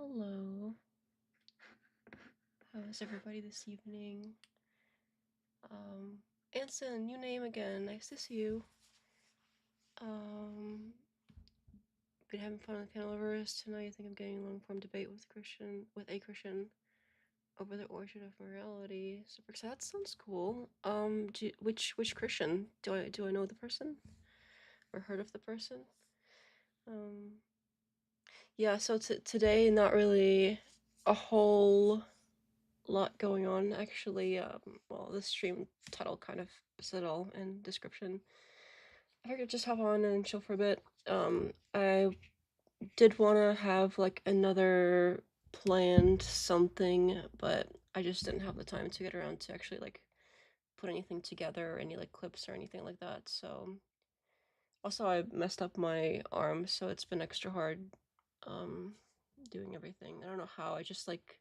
Hello. How is everybody this evening? Anson, new name again. Nice to see you. Been having fun with panel-overs tonight. I think I'm getting a long-form debate with a Christian over the origin of morality. Super excited. That sounds cool. Which Christian? Do I know the person? Or heard of the person? Yeah, so today, not really a whole lot going on, actually. Well, the stream title kind of said it all in description. I figured just hop on and chill for a bit. I did want to have, like, another planned something, but I just didn't have the time to get around to actually, like, put anything together, or any, like, clips or anything like that, so... Also, I messed up my arm, so it's been extra hard, doing everything. I don't know how, I just, like,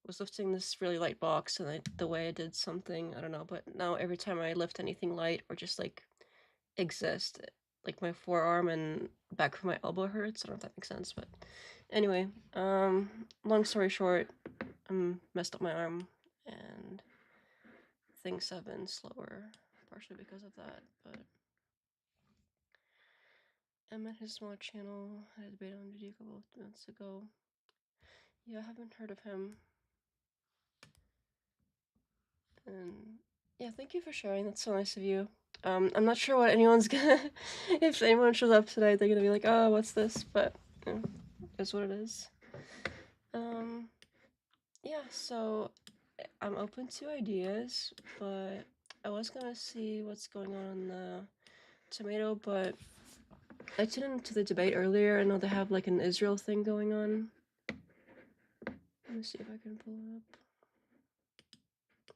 was lifting this really light box, and the way I did something, I don't know, but now every time I lift anything light or just, like, exist, like, my forearm and back of my elbow hurts. I don't know if that makes sense, but anyway, long story short, I messed up my arm, and things have been slower, partially because of that, but I met his small channel. I had a debate on video a couple of months ago. Yeah, I haven't heard of him. And yeah, thank you for sharing. That's so nice of you. I'm not sure what anyone's gonna... if anyone shows up tonight, they're gonna be like, oh, what's this? But, you know, it's what it is. Yeah, so I'm open to ideas, but I was gonna see what's going on in the tomato, but I tuned into the debate earlier. I know they have, like, an Israel thing going on. Let me see if I can pull it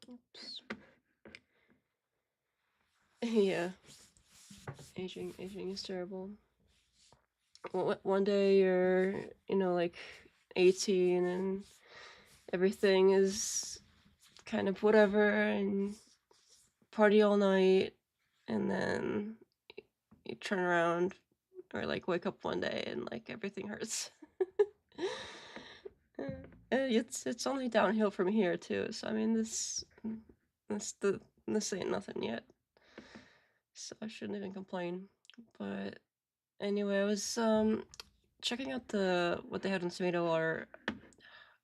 up. Oops. Yeah. Aging is terrible. One day you're, you know, like 18 and everything is kind of whatever, and party all night, and then you turn around or, like, wake up one day and, like, everything hurts. It's only downhill from here too, so I mean, this ain't nothing yet, so I shouldn't even complain. But anyway, I was checking out what they had in tomato, or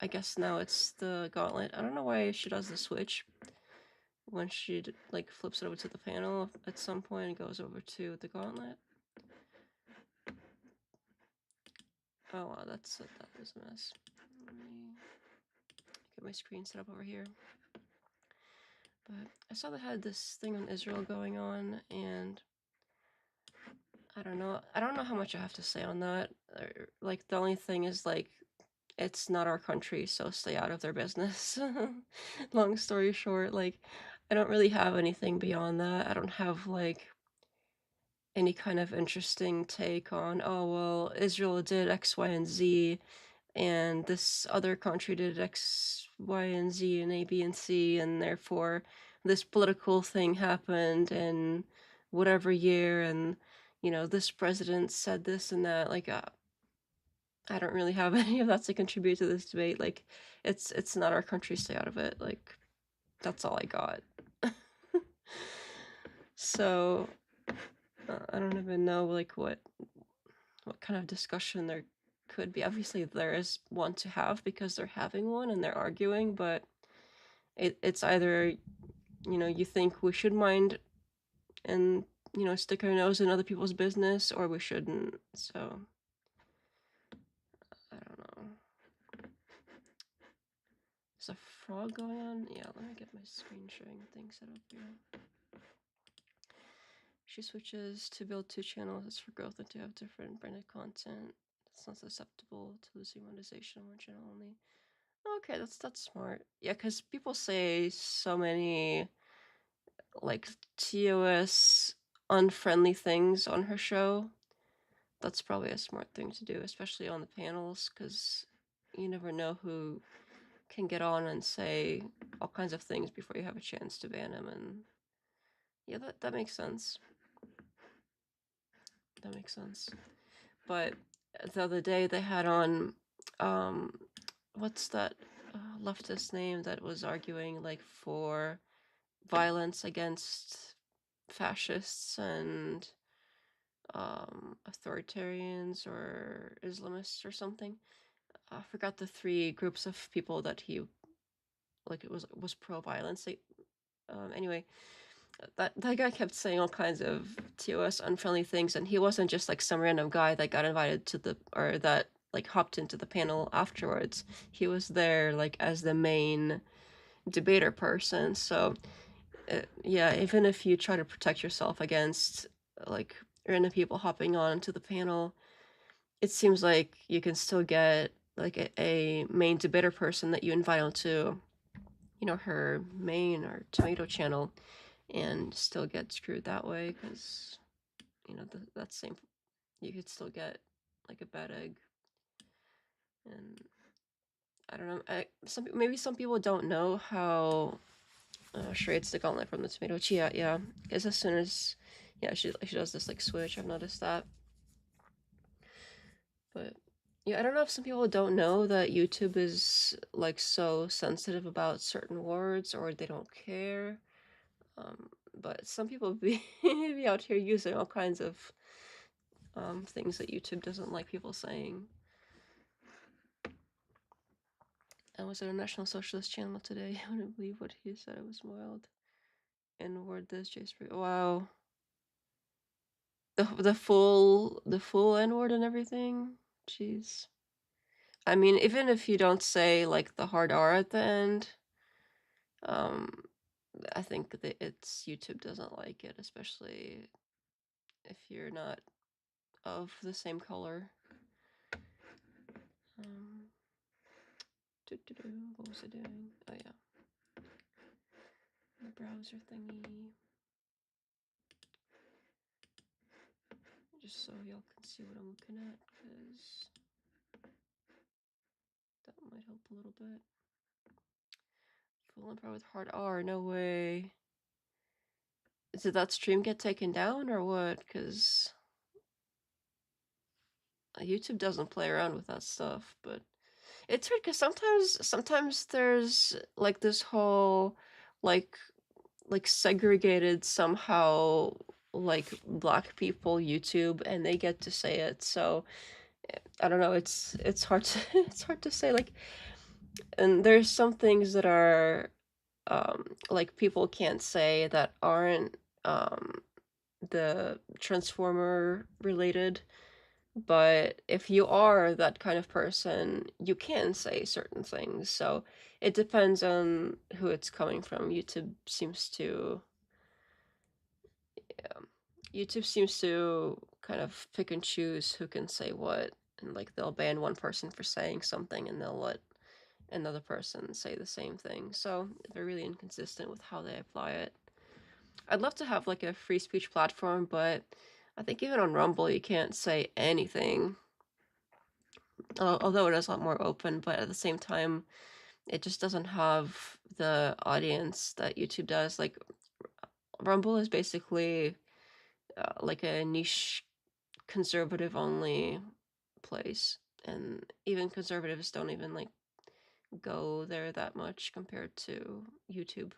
I guess now it's the gauntlet. I don't know why she does the switch when she, like, flips it over to the panel. At some point it goes over to the gauntlet. Oh wow, that was a mess. Let me get my screen set up over here. But I saw they had this thing on Israel going on, and I don't know how much I have to say on that. Like, the only thing is, like, it's not our country, so stay out of their business. Long story short, like, I don't really have anything beyond that. I don't have, like, any kind of interesting take on, oh, well, Israel did X, Y, and Z, and this other country did X, Y, and Z, and A, B, and C, and therefore this political thing happened in whatever year, and, you know, this president said this and that. Like, I don't really have any of that to contribute to this debate. Like, it's not our country, stay out of it. Like, that's all I got. So, I don't even know, like, what kind of discussion there could be. Obviously, there is one to have because they're having one and they're arguing, but it's either, you know, you think we should mind and, you know, stick our nose in other people's business, or we shouldn't. So, I don't know. Is a frog going on? Yeah, let me get my screen sharing thing set up here. She switches to build 2 channels for growth and to have different branded content. It's not susceptible to losing monetization on one channel only. Okay, that's smart. Yeah, because people say so many, like, TOS unfriendly things on her show. That's probably a smart thing to do, especially on the panels, because you never know who can get on and say all kinds of things before you have a chance to ban him. And yeah, that makes sense. That makes sense. But the other day they had on what's that leftist name that was arguing like for violence against fascists and authoritarians or Islamists or something. I forgot the three groups of people that he like it was pro-violence. Anyway, that guy kept saying all kinds of TOS unfriendly things, and he wasn't just like some random guy that got invited to the or that like hopped into the panel afterwards. He was there like as the main debater person. So yeah, even if you try to protect yourself against like random people hopping on to the panel, it seems like you can still get like a main debater person that you invite onto, you know, her main or tomato channel and still get screwed that way because, you know, that same, you could still get like a bad egg. And I don't know, maybe some people don't know how charades the gauntlet from the tomato chia, yeah, because as soon as, yeah, she does this like switch, I've noticed that. But yeah, I don't know if some people don't know that YouTube is like so sensitive about certain words or they don't care. But some people be out here using all kinds of things that YouTube doesn't like people saying. I was at a National Socialist channel today. I wouldn't believe what he said. It was wild. N-word this, J3. Wow. The full N-word and everything. Jeez. I mean, even if you don't say like the hard R at the end, um, I think that it's YouTube doesn't like it, especially if you're not of the same color. Um, what was I doing? Oh yeah, the browser thingy. Just so y'all can see what I'm looking at, because that might help a little bit. Full improv with hard R, no way. Did that stream get taken down or what? Because YouTube doesn't play around with that stuff, but it's weird because sometimes there's like this whole like segregated somehow like black people YouTube and they get to say it. So I don't know, it's hard to it's hard to say, like, and there's some things that are like people can't say that aren't the transformer related, but if you are that kind of person you can say certain things. So it depends on who it's coming from. YouTube seems to kind of pick and choose who can say what, and like they'll ban one person for saying something and they'll let another person say the same thing. So they're really inconsistent with how they apply it. I'd love to have like a free speech platform, but I think even on Rumble you can't say anything. Although it is a lot more open, but at the same time it just doesn't have the audience that YouTube does. Like Rumble is basically like a niche conservative only place, and even conservatives don't even like go there that much compared to YouTube.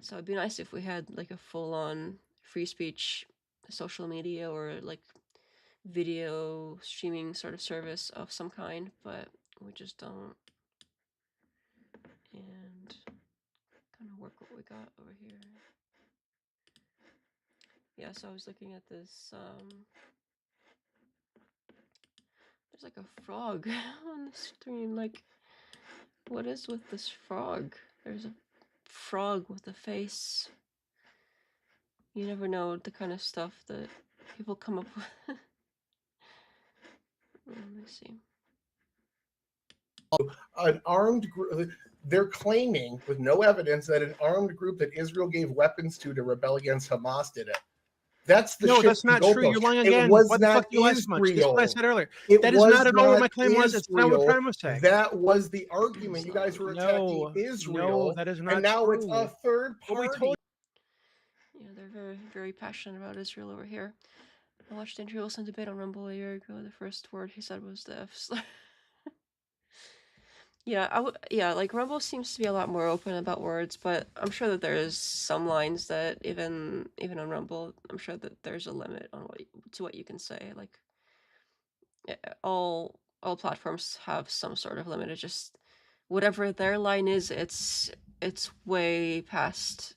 So it'd be nice if we had like a full-on free speech social media or like video streaming sort of service of some kind, but we just don't. And kind of work what we got over here. Yeah, so I was looking at this there's like a frog on the stream. Like, what is with this frog? There's a frog with a face. You never know the kind of stuff that people come up with. Let me see. An armed group, they're claiming with no evidence that an armed group that Israel gave weapons to rebel against Hamas did it. That's the no, shit. that's not true. You're lying again. It was What the not fuck do you lie so much? This is what I said earlier. That is not at all what my claim was. It's not what Prime was saying. That was the argument. You guys were attacking Israel. No, that is not and now true. It's a third party. Yeah, they're very, very passionate about Israel over here. I watched Andrew Wilson debate on Rumble a year ago. The first word he said was the F slur. Yeah, like Rumble seems to be a lot more open about words, but I'm sure that there's some lines that even on Rumble, I'm sure that there's a limit on what you can say. Like all platforms have some sort of limit. It's just whatever their line is, it's way past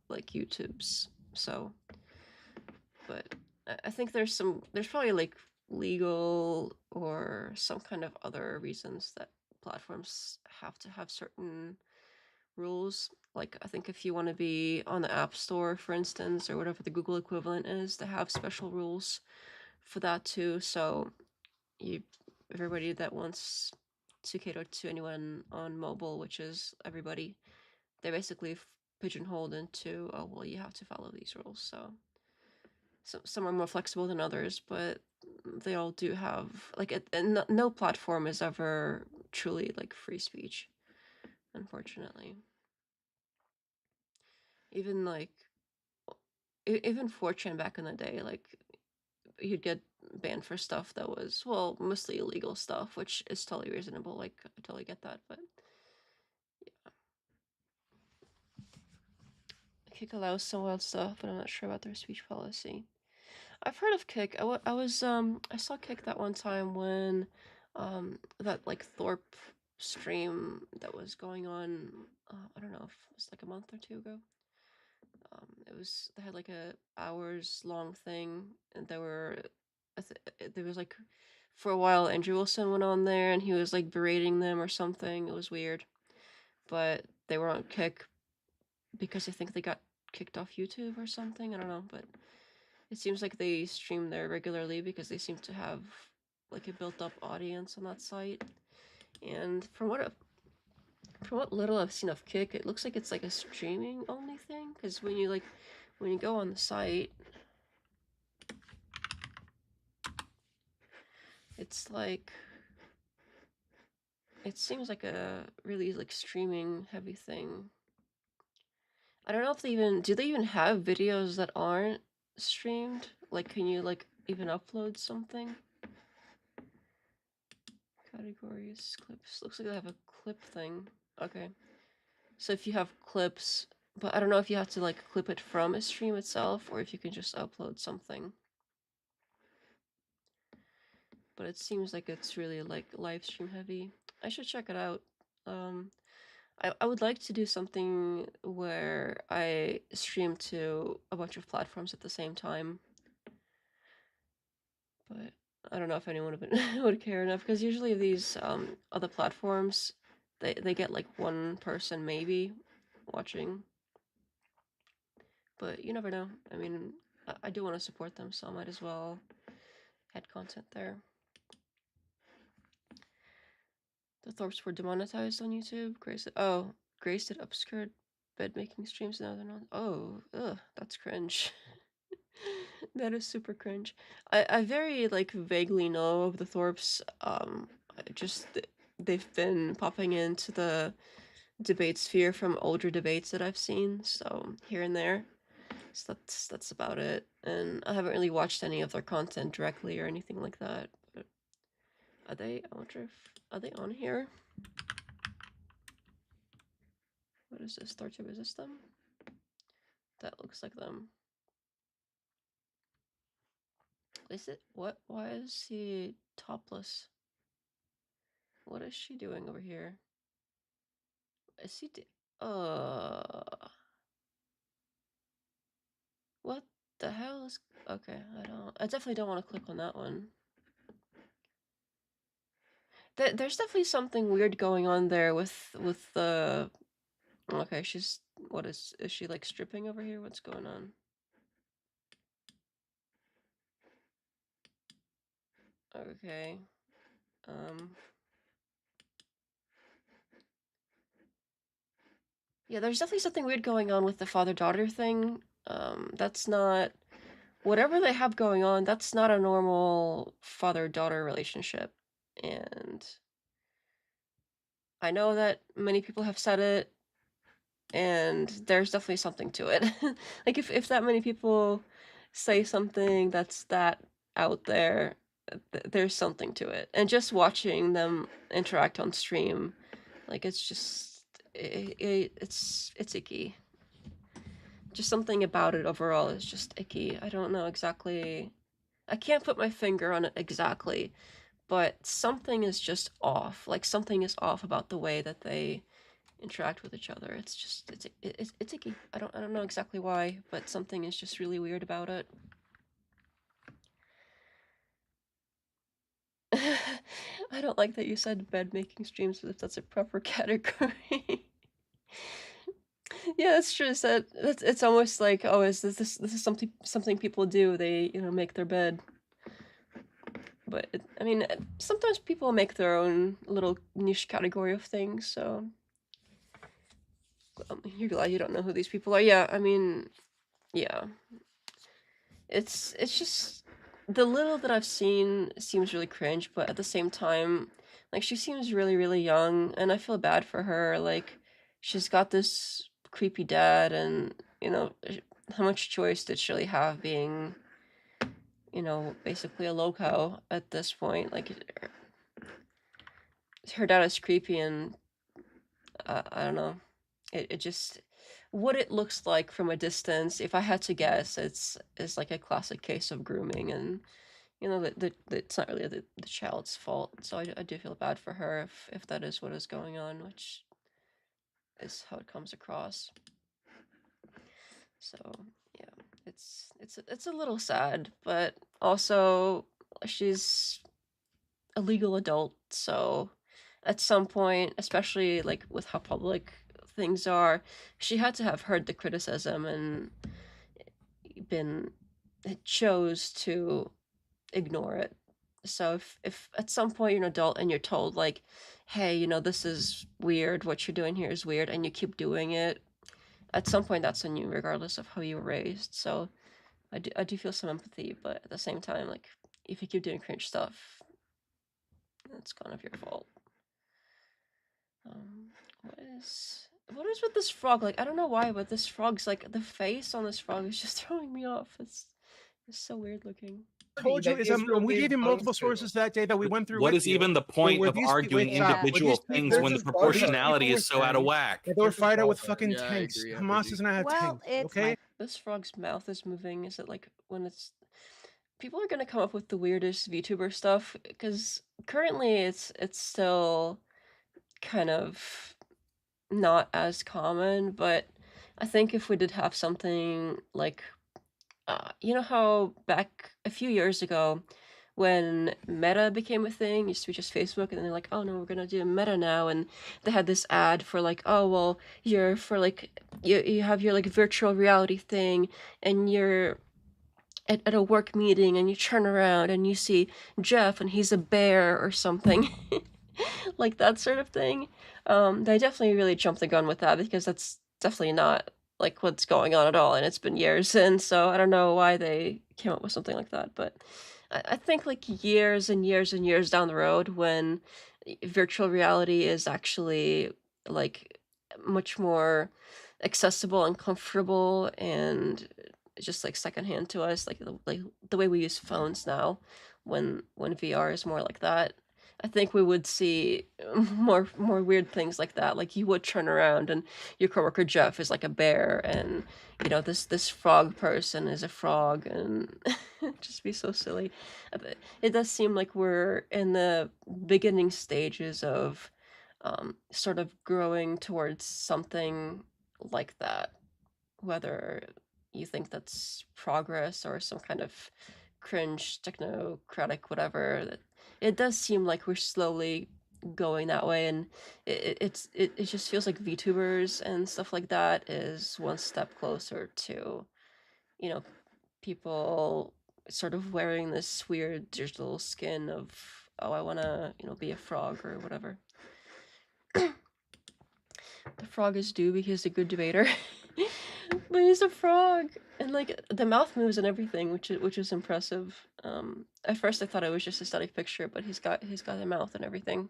like YouTube's. So, but I think there's probably like legal or some kind of other reasons that platforms have to have certain rules. Like I think if you want to be on the App Store, for instance, or whatever the Google equivalent is, they have special rules for that too. So you everybody that wants to cater to anyone on mobile, which is everybody, they're basically pigeonholed into, oh well, you have to follow these rules. So some are more flexible than others, but they all do have like and no platform is ever truly like free speech, unfortunately. Even like even 4chan back in the day, like you'd get banned for stuff that was, well, mostly illegal stuff, which is totally reasonable. Like I totally get that, but yeah. Kick allows some wild stuff, but I'm not sure about their speech policy. I've heard of Kick. I saw Kick that one time when that like Thorpe stream that was going on. I don't know if it was like a month or two ago. They had like a hours long thing, and there was like for a while Andrew Wilson went on there and he was like berating them or something. It was weird, but they were on Kick because I think they got kicked off YouTube or something. I don't know, but it seems like they stream there regularly because they seem to have like a built-up audience on that site. And from what little I've seen of Kick, it looks like it's like a streaming only thing. Because when you go on the site, it's like it seems like a really like streaming heavy thing. I don't know if they even have videos that aren't streamed. Like, can you like even upload something? Categories, clips. Looks like they have a clip thing. Okay. So if you have clips, but I don't know if you have to like clip it from a stream itself or if you can just upload something. But it seems like it's really like live stream heavy. I should check it out. I would like to do something where I stream to a bunch of platforms at the same time. But I don't know if anyone would care enough because usually these other platforms they get like one person maybe watching. But you never know. I mean, I do want to support them, so I might as well add content there. The Thorpes were demonetized on YouTube. Grace did obscured bed making streams. Now they're not. Oh, ugh, that's cringe. That is super cringe. I very like vaguely know of the Thorpes. Just they've been popping into the debate sphere from older debates that I've seen, so here and there. So that's about it. And I haven't really watched any of their content directly or anything like that. But I wonder if are they on here? What is this? StarTube, is this them? That looks like them. Is it? What? Why is he topless? What is she doing over here? Is he? What the hell is? Okay, I definitely don't want to click on that one. There's definitely something weird going on there with the. Okay, what is she like stripping over here? What's going on? Okay. Yeah, there's definitely something weird going on with the father-daughter thing. That's not whatever they have going on, that's not a normal father-daughter relationship. And I know that many people have said it, and there's definitely something to it. Like if that many people say something that's that out there, there's something to it. And just watching them interact on stream, Like it's just it's icky. Just something about it overall is just icky. I don't know exactly. I can't put my finger on it exactly, but something is just off. Like something is off about the way that they interact with each other. It's just it's icky. I don't know exactly why, but something is just really weird about it. I don't like that you said bed making streams, but if that's a proper category. Yeah, that's true. So it's almost like, oh, is this is something people do? They make their bed. But I mean, sometimes people make their own little niche category of things. So you're glad you don't know who these people are. Yeah, I mean, yeah, it's just the little that I've seen seems really cringe, but at the same time, like she seems really young, and I feel bad for her. Like she's got this creepy dad, and how much choice did she really have being basically a loco at this point? Like her dad is creepy, and I don't know. It just what it looks like from a distance. If I had to guess, it's like a classic case of grooming, and that it's not really the child's fault. So I do feel bad for her if that is what is going on, which is how it comes across. So yeah, it's a little sad, but also she's a legal adult, so at some point, especially like with how public things are, she had to have heard the criticism and been chose to ignore it. So if at some point you're an adult and you're told like, hey, this is weird, what you're doing here is weird, and you keep doing it, at some point that's on you, regardless of how you were raised. So I do feel some empathy, but at the same time, like if you keep doing cringe stuff, it's kind of your fault. What is with this frog? Like I don't know why, but this frog's like the face on this frog is just throwing me off. It's so weird looking. Told you is we gave you multiple sources that day that we went through. What is even the point of arguing individual things when the proportionality is so out of whack? They were fired out with fucking tanks. Hamas doesn't have tanks. Okay. This frog's mouth is moving. Is it like when it's? People are gonna come up with the weirdest VTuber stuff because currently it's still kind of not as common, but I think if we did have something like you know how back a few years ago when Meta became a thing, used to be just Facebook, and they're like, oh no, we're gonna do Meta now, and they had this ad for like, oh well, you're for like you have your like virtual reality thing, and you're at a work meeting, and you turn around and you see Jeff, and he's a bear or something, like that sort of thing. They definitely really jumped the gun with that because that's definitely not like what's going on at all, and it's been years, and so I don't know why they came up with something like that, but I think like years and years and years down the road when virtual reality is actually like much more accessible and comfortable and just like secondhand to us, like the way we use phones now, when VR is more like that, I think we would see more weird things like that. Like you would turn around and your coworker Jeff is like a bear, and this frog person is a frog, and just be so silly. It does seem like we're in the beginning stages of sort of growing towards something like that. Whether you think that's progress or some kind of cringe technocratic whatever, it does seem like we're slowly going that way, and it just feels like VTubers and stuff like that is one step closer to people sort of wearing this weird digital skin of, oh, I want to be a frog or whatever. The frog is Doobie, he's a good debater. But he's a frog, and like the mouth moves and everything, which is impressive. At first I thought it was just a static picture, but he's got a mouth and everything.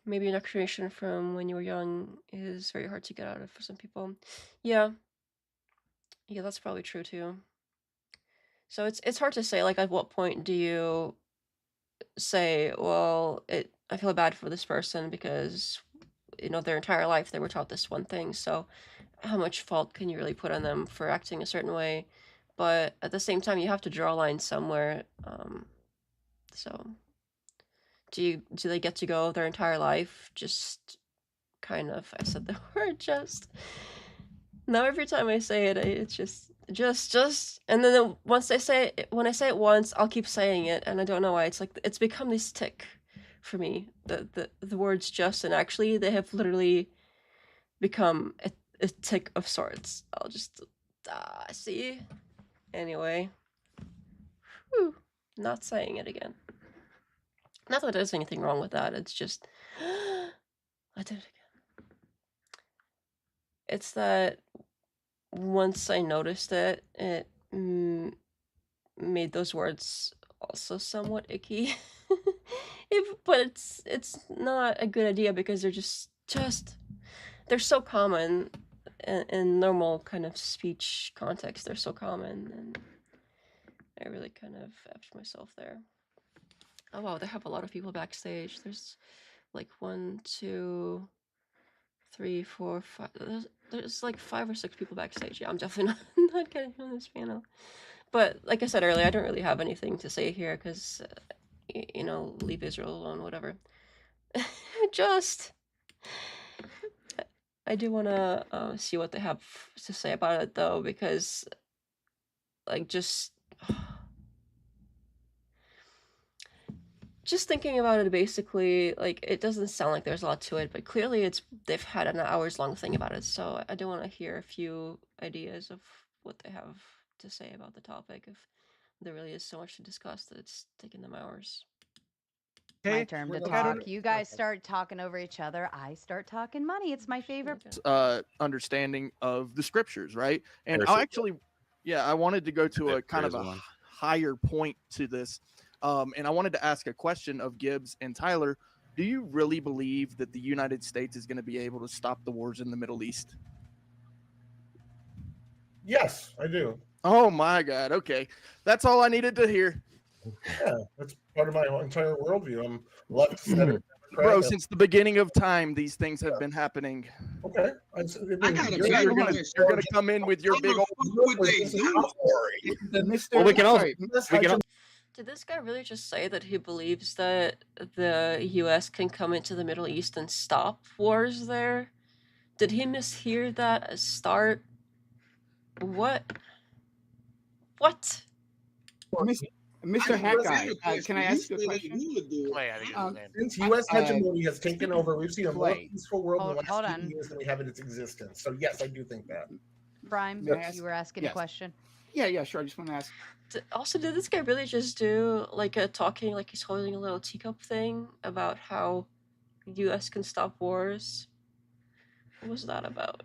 Maybe an creation from when you were young is very hard to get out of for some people. Yeah, that's probably true too. So it's hard to say, like, at what point do you say, well, I feel bad for this person because, their entire life they were taught this one thing. So how much fault can you really put on them for acting a certain way? But at the same time, you have to draw a line somewhere. So do they get to go their entire life just kind of, I said the word just. Now every time I say it, it's just, and then once I say it, when I say it once, I'll keep saying it, and I don't know why. It's like it's become this tick for me. The words just, and actually they have literally become a tick of sorts. I'll just see. Anyway, whew, not saying it again. Not that there's anything wrong with that. It's just I did it again. It's that once I noticed it, it made those words also somewhat icky. But it's not a good idea because they're just they're so common in normal kind of speech context. They're so common, and I really kind of effed myself there. Oh wow, they have a lot of people backstage. There's like 1, 2, 3, 4, 5. There's like 5 or 6 people backstage. Yeah, I'm definitely not getting on this panel. But like I said earlier, I don't really have anything to say here because, leave Israel alone, whatever. Just, I do want to see what they have to say about it though, because, like, just thinking about it, basically, like, it doesn't sound like there's a lot to it, but clearly they've had an hours-long thing about it, so I do want to hear a few ideas of what they have to say about the topic, if there really is so much to discuss that it's taking them hours. My turn to talk. You guys start talking over each other. I start talking money. It's my favorite understanding of the scriptures, right? And I actually, I wanted to go to a kind of a higher point to this. And I wanted to ask a question of Gibbs and Tyler. Do you really believe that the United States is going to be able to stop the wars in the Middle East? Yes, I do. Oh my God. Okay. That's all I needed to hear. Yeah, that's part of my entire worldview. I'm left-centered. Bro, since the beginning of time, these things have been happening. Okay. You're gonna come in with your big old. Well, we can also. Did this guy really just say that he believes that the U.S. can come into the Middle East and stop wars there? Did he mishear that as start? What? What? Mr. Hat Guy, can I ask you a question? Since U.S. hegemony has taken over, we've seen a more peaceful world in the last few years than we have in its existence. So yes, I do think that. Brian, you were asking a question. Yeah, sure. I just want to ask. Also, did this guy really just do like a talking, like he's holding a little teacup thing about how U.S. can stop wars? What was that about?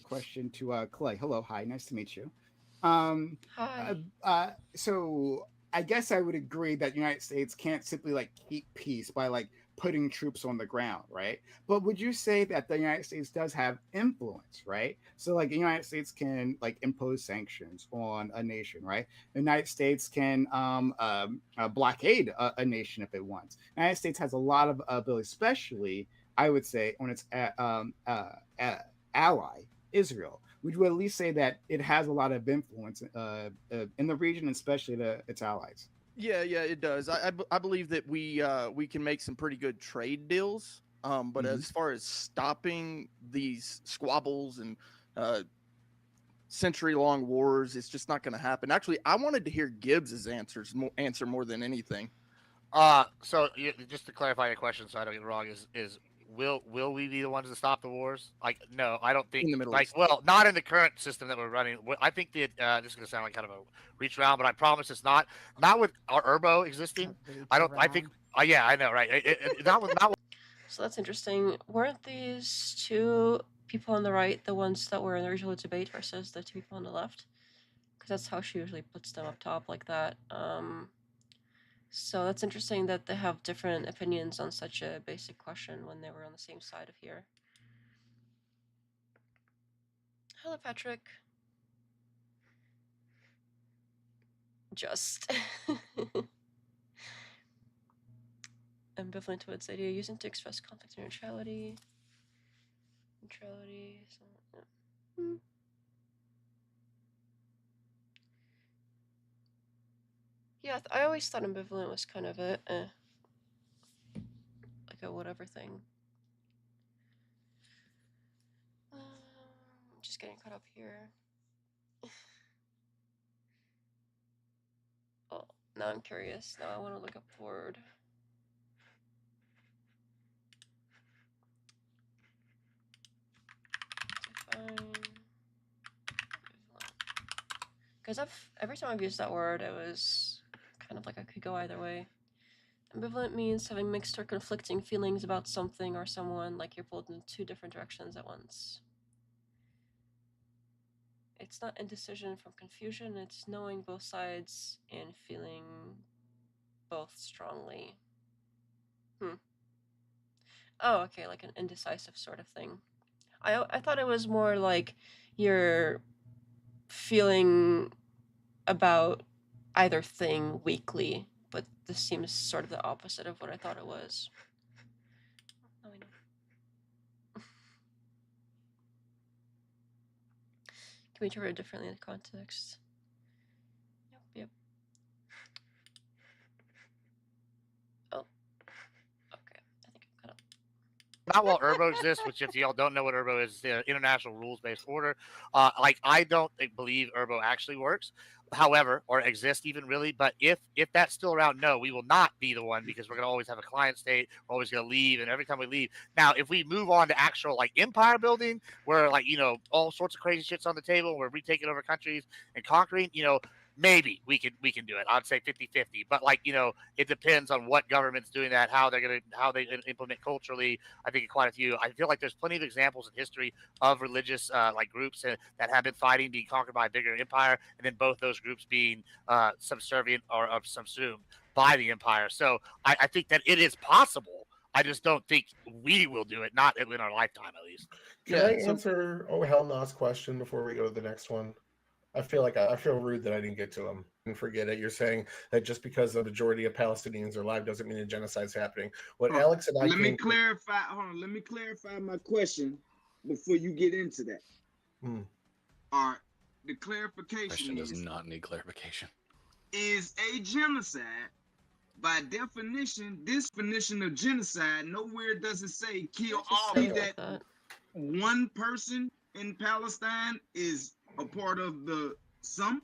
Question to Clay. Hello, hi, nice to meet you. Hi. So I guess I would agree that the United States can't simply like keep peace by like putting troops on the ground, right? But would you say that the United States does have influence, right? So like the United States can like impose sanctions on a nation, right? The United States can blockade a nation if it wants. The United States has a lot of ability, especially I would say on its ally Israel. Would you at least say that it has a lot of influence in the region, especially its allies? Yeah, it does. I believe that we can make some pretty good trade deals. But as far as stopping these squabbles and century-long wars, it's just not going to happen. Actually, I wanted to hear Gibbs's answer more than anything. So just to clarify your question, so I don't get it wrong, is will we be the ones to stop the wars? Like, no, I don't think. In the Middle like, East. well, not in the current system that we're running. I think that this is going to sound like kind of a reach around, but I promise it's not. Not with our Urbo existing. I don't. I think. Yeah, I know, right? Not with. So that's interesting. Weren't these two people on the right the ones that were in the original debate versus the two people on the left? Because that's how she usually puts them up top like that. So that's interesting that they have different opinions on such a basic question when they were on the same side of here. Hello, Patrick. Just. ambivalent towards the idea using to express conflict and neutrality. Neutrality. So, yeah. Yeah, I always thought ambivalent was kind of a like a whatever thing. Just getting caught up here. Oh, now I'm curious. Now I want to look up word. Because every time I've used that word, it was kind of like I could go either way. Ambivalent means having mixed or conflicting feelings about something or someone, like you're pulled in two different directions at once. It's not indecision from confusion, it's knowing both sides and feeling both strongly. Oh, okay, like an indecisive sort of thing. I thought it was more like you're feeling about either thing weakly, but this seems sort of the opposite of what I thought it was. Oh, I know. Can be interpreted differently in the context. Yep. Oh. Okay. I think I'm kind of. Not while Erbo exists, which if y'all don't know what Erbo is, the international rules-based order. Like I don't believe Erbo actually works, however, or exists even really. But if that's still around, no, we will not be the one because we're gonna always have a client state. We're always gonna leave, and every time we leave, now if we move on to actual like empire building, where like all sorts of crazy shit's on the table, where we're taking over countries and conquering, maybe we can do it. I'd say 50-50, but like it depends on what government's doing that, how they implement culturally. I think quite a few. I feel like there's plenty of examples in history of religious like groups that have been fighting, being conquered by a bigger empire, and then both those groups being subservient or subsumed by the empire. So I think that it is possible. I just don't think we will do it, not in our lifetime at least. Can I answer Hell No's question before we go to the next one? I feel rude that I didn't get to him. And forget it. You're saying that just because the majority of Palestinians are alive doesn't mean a genocide's happening. What Alex and I let me clarify. Hold on. Let me clarify my question before you get into that. All right. The clarification question does not need clarification. Is a genocide, by definition, this definition of genocide, nowhere does it say kill all. That one person in Palestine is a part of the sum?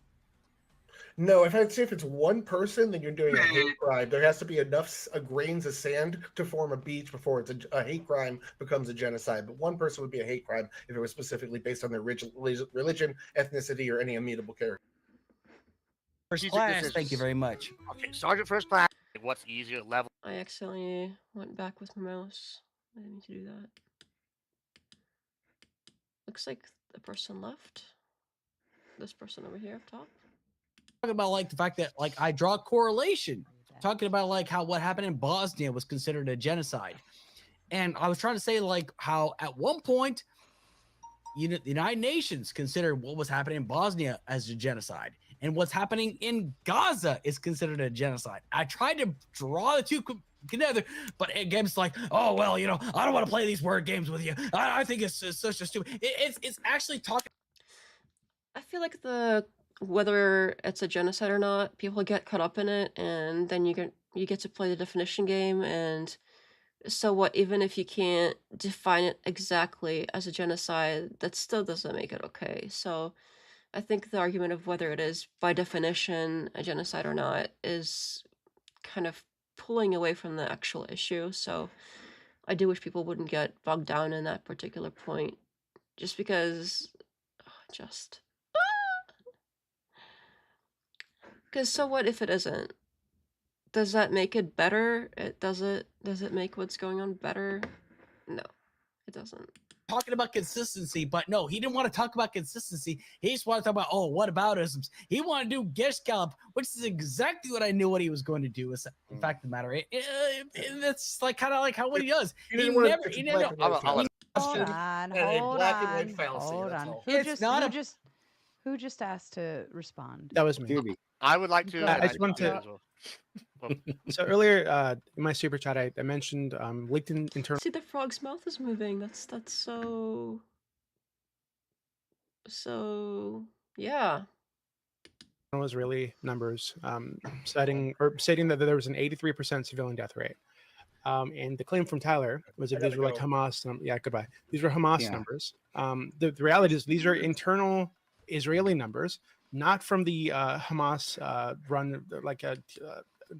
No, if it's one person, then you're doing a hate crime. There has to be enough grains of sand to form a beach before it's a hate crime becomes a genocide. But one person would be a hate crime if it was specifically based on their religion, ethnicity, or any immutable character. First class, thank you very much. Okay, Sergeant First Class. What's easier level? I accidentally went back with my mouse. I didn't mean to do that. Looks like the person left. This person over here up top. Talking about like the fact that like I draw a correlation. Talking about like how what happened in Bosnia was considered a genocide. And I was trying to say like how at one point the United Nations considered what was happening in Bosnia as a genocide. And what's happening in Gaza is considered a genocide. I tried to draw the two together, but again, it's like, oh, well, I don't want to play these word games with you. I think it's such a stupid. It's actually talking. I feel like whether it's a genocide or not, people get caught up in it, and then you get to play the definition game. And so what? Even if you can't define it exactly as a genocide, that still doesn't make it okay. So I think the argument of whether it is by definition a genocide or not is kind of pulling away from the actual issue. So I do wish people wouldn't get bogged down in that particular point, just because because so what if it isn't? Does that make it better? Does it make what's going on better? No, it doesn't. Talking about consistency, but no, he didn't want to talk about consistency. He just wanted to talk about, what about isms? He wanted to do Geshkalp, which is exactly what I knew what he was going to do. In fact, the matter, that's like kind of like how what he does. Hold on. Who just asked to respond? That was me. I would like to. I just want to. So earlier in my super chat, I mentioned linked internal. See, the frog's mouth is moving. That's so yeah. Israeli numbers stating that there was an 83% civilian death rate. And the claim from Tyler was that these were like Hamas. Goodbye. These were Hamas numbers. The reality is these are internal Israeli numbers, not from the Hamas run like a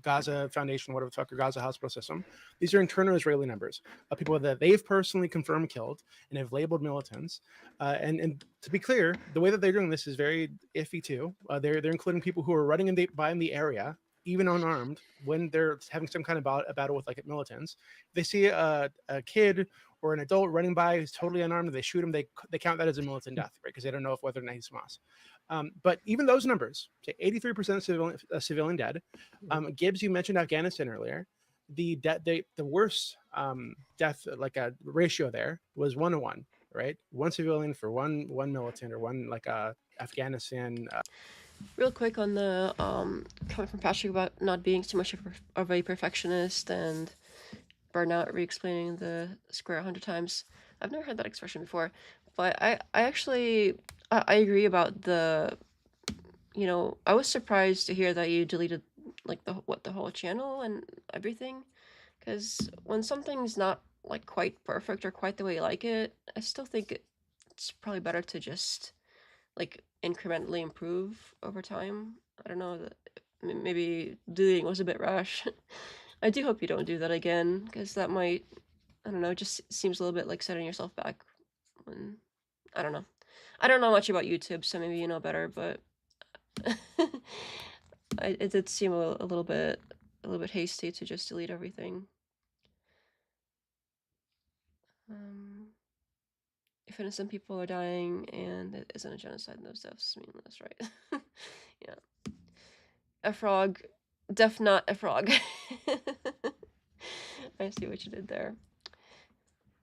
Gaza Foundation, whatever the fuck, or Gaza hospital system. These are internal Israeli numbers of people that they've personally confirmed killed and have labeled militants. And to be clear, the way that they're doing this is very iffy too. They're including people who are running by in the area, even unarmed, when they're having some kind of battle with like militants. If they see a kid or an adult running by who's totally unarmed, they shoot him, they count that as a militant death, right? Because they don't know whether or not he's Hamas. But even those numbers, say 83% civilian dead. Gibbs, you mentioned Afghanistan earlier. The worst death like a ratio there was 1-to-1, right? One civilian for one militant, or one like Afghanistan. Real quick on the coming from Patrick about not being too much of a perfectionist and burnout, re-explaining the square 100 times. I've never heard that expression before, but I actually agree about the, I was surprised to hear that you deleted like the whole channel and everything, because when something's not like quite perfect or quite the way you like it, I still think it's probably better to just like incrementally improve over time. I don't know, maybe deleting was a bit rash. I do hope you don't do that again, because that might, I don't know, just seems a little bit like setting yourself back when, I don't know. I don't know much about YouTube, so maybe you know better, but it did seem a little bit hasty to just delete everything. If innocent people are dying and it isn't a genocide, those deaths meaningless, right? Yeah. A frog, not a frog. I see what you did there.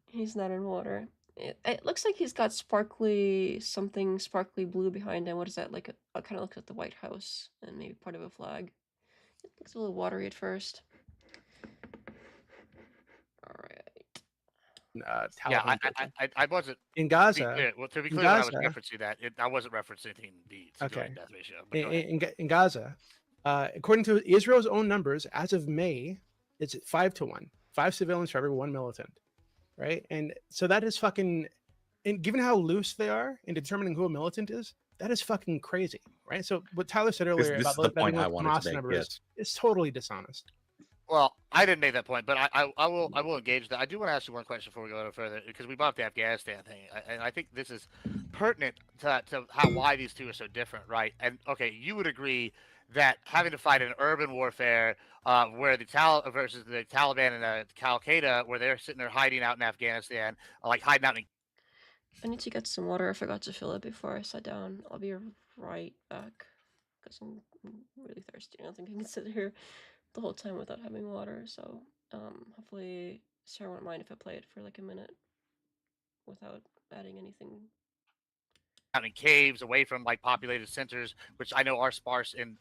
He's not in water. It looks like he's got sparkly blue behind him. What is that? Like I kind of looks at the White House and maybe part of a flag. It looks a little watery at first. All right. I wasn't in Gaza. To be clear, I was referencing that. I wasn't referencing the civilian death ratio. In Gaza, according to Israel's own numbers, as of May, it's 5-to-1. 5 civilians for every 1 militant, right? And so that is fucking. And given how loose they are in determining who a militant is, that is fucking crazy, right? So what Tyler said earlier about the point I wanted to make, numbers is totally dishonest. Well, I didn't make that point, but I will engage that. I do want to ask you one question before we go further, because we brought up the Afghanistan thing, and I think this is pertinent to why these two are so different, right? And okay, you would agree that having to fight an urban warfare where versus the Taliban and Al Qaeda, where they're sitting there hiding out in Afghanistan, like hiding out in. I need to get some water. I forgot to fill it before I sat down. I'll be right back, because I'm really thirsty. I don't think I can sit here the whole time without having water, so hopefully Sarah won't mind if I play it for like a minute without adding anything. Out in caves away from like populated centers, which I know are sparse in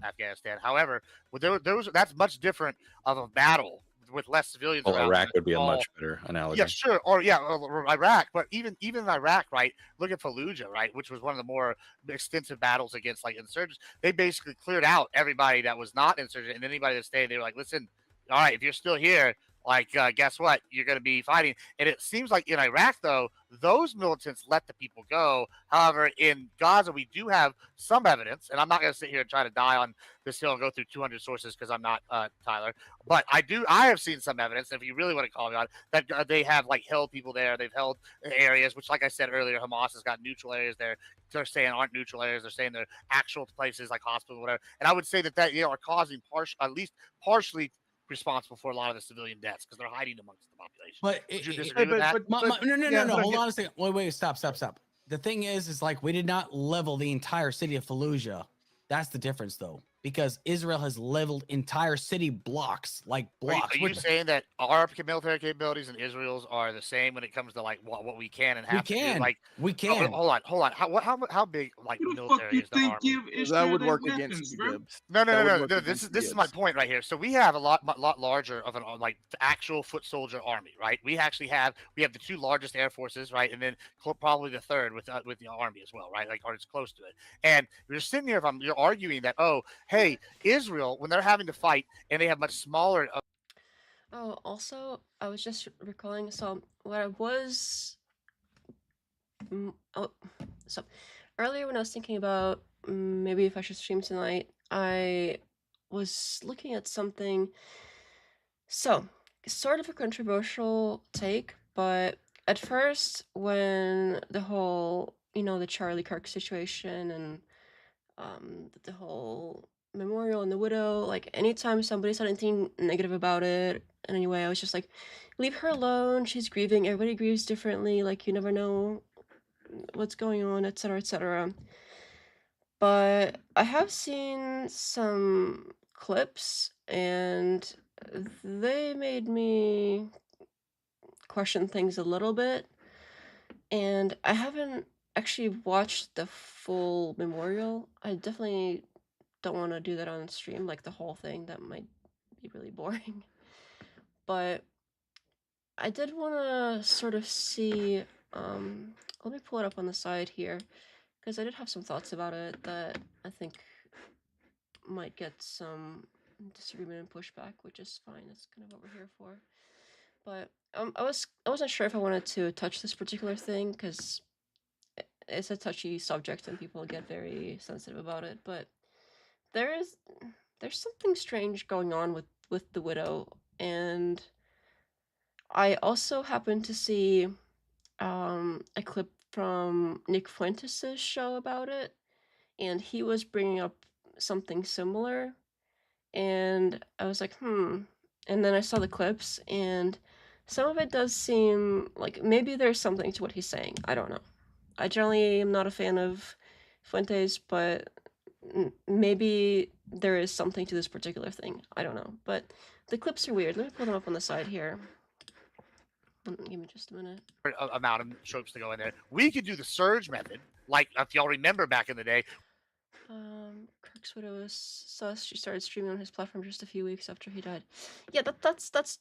Afghanistan. However, that's much different of a battle with less civilians. Well, Iraq would be a much better analogy. Yeah, sure. Or Iraq, but even in Iraq, right? Look at Fallujah, right, which was one of the more extensive battles against like insurgents. They basically cleared out everybody that was not insurgent, and anybody that stayed, they were like, listen, all right, if you're still here, like, guess what? You're going to be fighting. And it seems like in Iraq, though, those militants let the people go. However, in Gaza, we do have some evidence, and I'm not going to sit here and try to die on this hill and go through 200 sources because I'm not Tyler. But I have seen some evidence, if you really want to call me on it, that they have like held people there. They've held areas, which, like I said earlier, Hamas has got neutral areas there. They're saying aren't neutral areas. They're saying they're actual places like hospitals, whatever. And I would say that are causing at least partially responsible for a lot of the civilian deaths because they're hiding amongst the population. But would you disagree with that? No. Hold on a second. Wait. Stop. The thing is like we did not level the entire city of Fallujah. That's the difference, though. because Israel has leveled entire city blocks, like blocks. Are you saying that our military capabilities and Israel's are the same when it comes to like what we can and have to do? Like we can. Hold on. How big like military is the army? That would work against you, Gibbs. No. This is my point right here. So we have a lot larger of an like the actual foot soldier army, right? We have the two largest air forces, right, and then probably the third with the army as well, right? Like, or it's close to it. And you're sitting here, you're arguing that, oh, hey, Israel, when they're having to fight and they have much smaller. Oh, also, I was just recalling. So what I was, so earlier when I was thinking about maybe if I should stream tonight, I was looking at something. So sort of a controversial take, but at first when the whole, the Charlie Kirk situation and the whole memorial and the widow, like anytime somebody said anything negative about it in any way, I was just like, leave her alone, she's grieving, everybody grieves differently, like you never know what's going on, etc, etc. But I have seen some clips and they made me question things a little bit, and I haven't actually watched the full memorial. I definitely don't want to do that on stream, like the whole thing. That might be really boring. But I did want to sort of see, let me pull it up on the side here, because I did have some thoughts about it that I think might get some disagreement and pushback, which is fine. That's kind of what we're here for. But I wasn't sure if I wanted to touch this particular thing, because it's a touchy subject and people get very sensitive about it. But there's something strange going on with the widow, and I also happened to see a clip from Nick Fuentes' show about it, and he was bringing up something similar, and I was like, and then I saw the clips, and some of it does seem like maybe there's something to what he's saying. I don't know. I generally am not a fan of Fuentes, but maybe there is something to this particular thing. I don't know. But the clips are weird. Let me pull them up on the side here. Give me just a minute. Amount of troops to go in there. We could do the surge method, like if y'all remember back in the day. Kirk's widow was sus. She started streaming on his platform just a few weeks after he died. Yeah, that's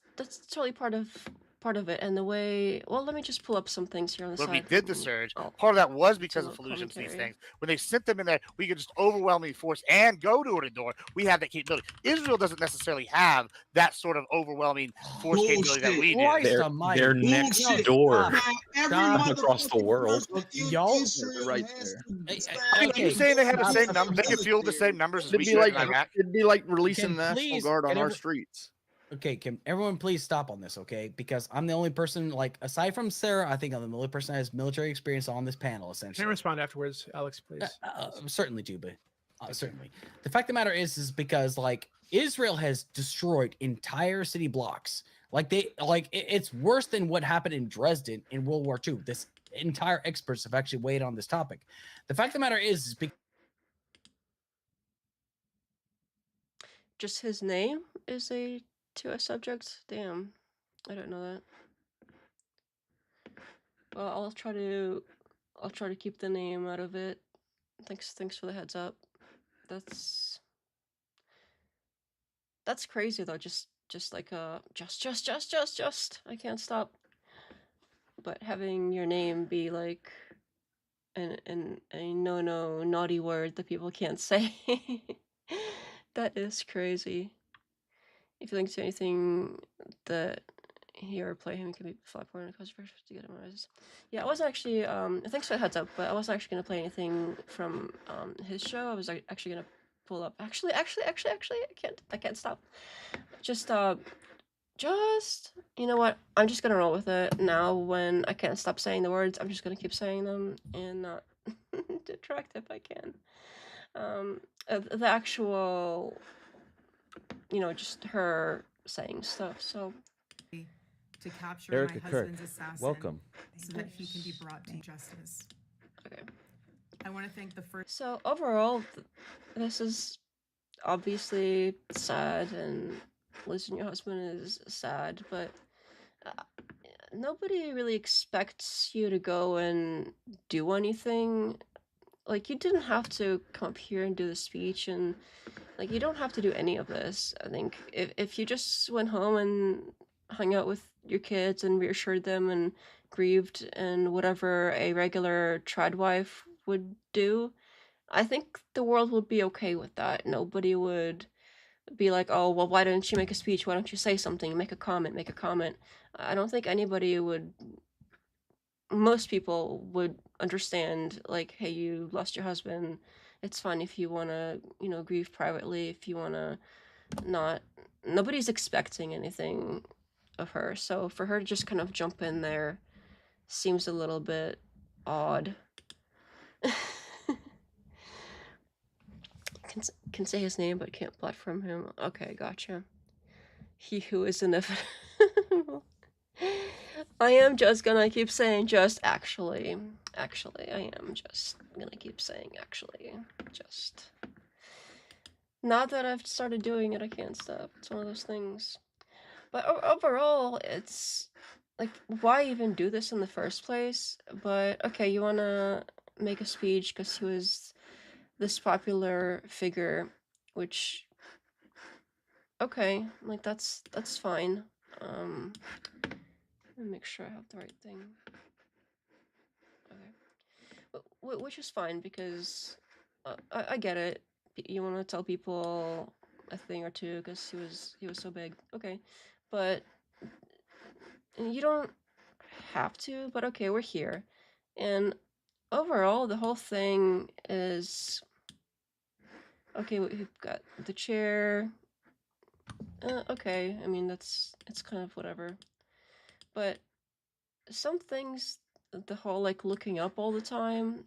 totally part of it. And the way, well, let me just pull up some things here on the side. When we did the surge, part of that was because of Felusion's these things. When they sent them in there, we could just overwhelmingly force and go door to door. We have that capability. Israel doesn't necessarily have that sort of overwhelming force capability that we do. They're next door, across the world. Y'all right there. I mean, are you saying they have the same numbers? They can fuel the same numbers as we do in Iraq? It'd be like releasing the National Guard on our streets. Okay, can everyone please stop on this, okay? Because I'm the only person, like, aside from Sarah, I think I'm the only person that has military experience on this panel, essentially. Can I respond afterwards, Alex, please? Certainly, Juba. Certainly. The fact of the matter is because, like, Israel has destroyed entire city blocks. It's worse than what happened in Dresden in World War II. This entire experts have actually weighed on this topic. The fact of the matter is just his name is a subject. Damn, I don't know that. Well, I'll try to keep the name out of it. Thanks for the heads up. That's crazy though. Just like just I can't stop. But having your name be like a no naughty word that people can't say, that is crazy. If you link to anything that he or play him, it can be flat point and cause first to get him rises. Yeah, I wasn't actually thanks for the heads up, but I wasn't actually gonna play anything from his show. I was actually gonna pull up actually I can't stop. Just you know what? I'm just gonna roll with it now. When I can't stop saying the words, I'm just gonna keep saying them and not detract if I can. The actual, just her saying stuff. So to capture Erika my Kirk, husband's assassin, welcome. so that he can be brought to justice. Okay. I want to thank the first. So overall, this is obviously sad, and losing your husband is sad, but nobody really expects you to go and do anything. Like, you didn't have to come up here and do the speech, and like, you don't have to do any of this. I think if you just went home and hung out with your kids and reassured them and grieved and whatever a regular tradwife would do, I think the world would be okay with that. Nobody would be like, oh, well, why didn't you make a speech? Why don't you say something? Make a comment, make a comment. I don't think anybody would, most people would understand, like, hey, you lost your husband. It's fine if you want to, grieve privately, if you want to not. Nobody's expecting anything of her. So for her to just kind of jump in there seems a little bit odd. Can say his name, but can't platform him. Okay, gotcha. He who is inevitable. I am just gonna keep saying just actually. Actually, I am just gonna keep saying actually. Just. Now that I've started doing it, I can't stop. It's one of those things. But overall, it's like, why even do this in the first place? But okay, you wanna make a speech because he was this popular figure, which, okay, like, that's fine. Let me make sure I have the right thing. Okay, which is fine because I get it. You want to tell people a thing or two because he was so big. Okay, but you don't have to. But okay, we're here, and overall, the whole thing is okay. We've got the chair. Okay, I mean, it's kind of whatever. But some things, the whole like looking up all the time,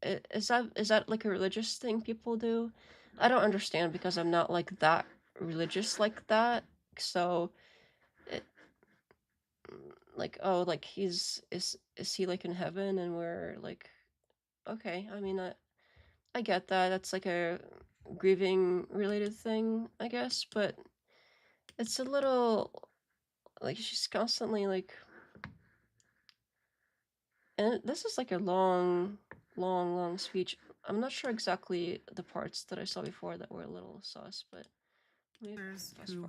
is that like a religious thing people do? I don't understand because I'm not like that religious like that. So, it, like, oh, like is he like in heaven and we're like, okay. I mean, I get that. That's like a grieving related thing, I guess, but it's a little like she's constantly like, and this is like a long speech. I'm not sure exactly the parts that I saw before that were a little sus, but who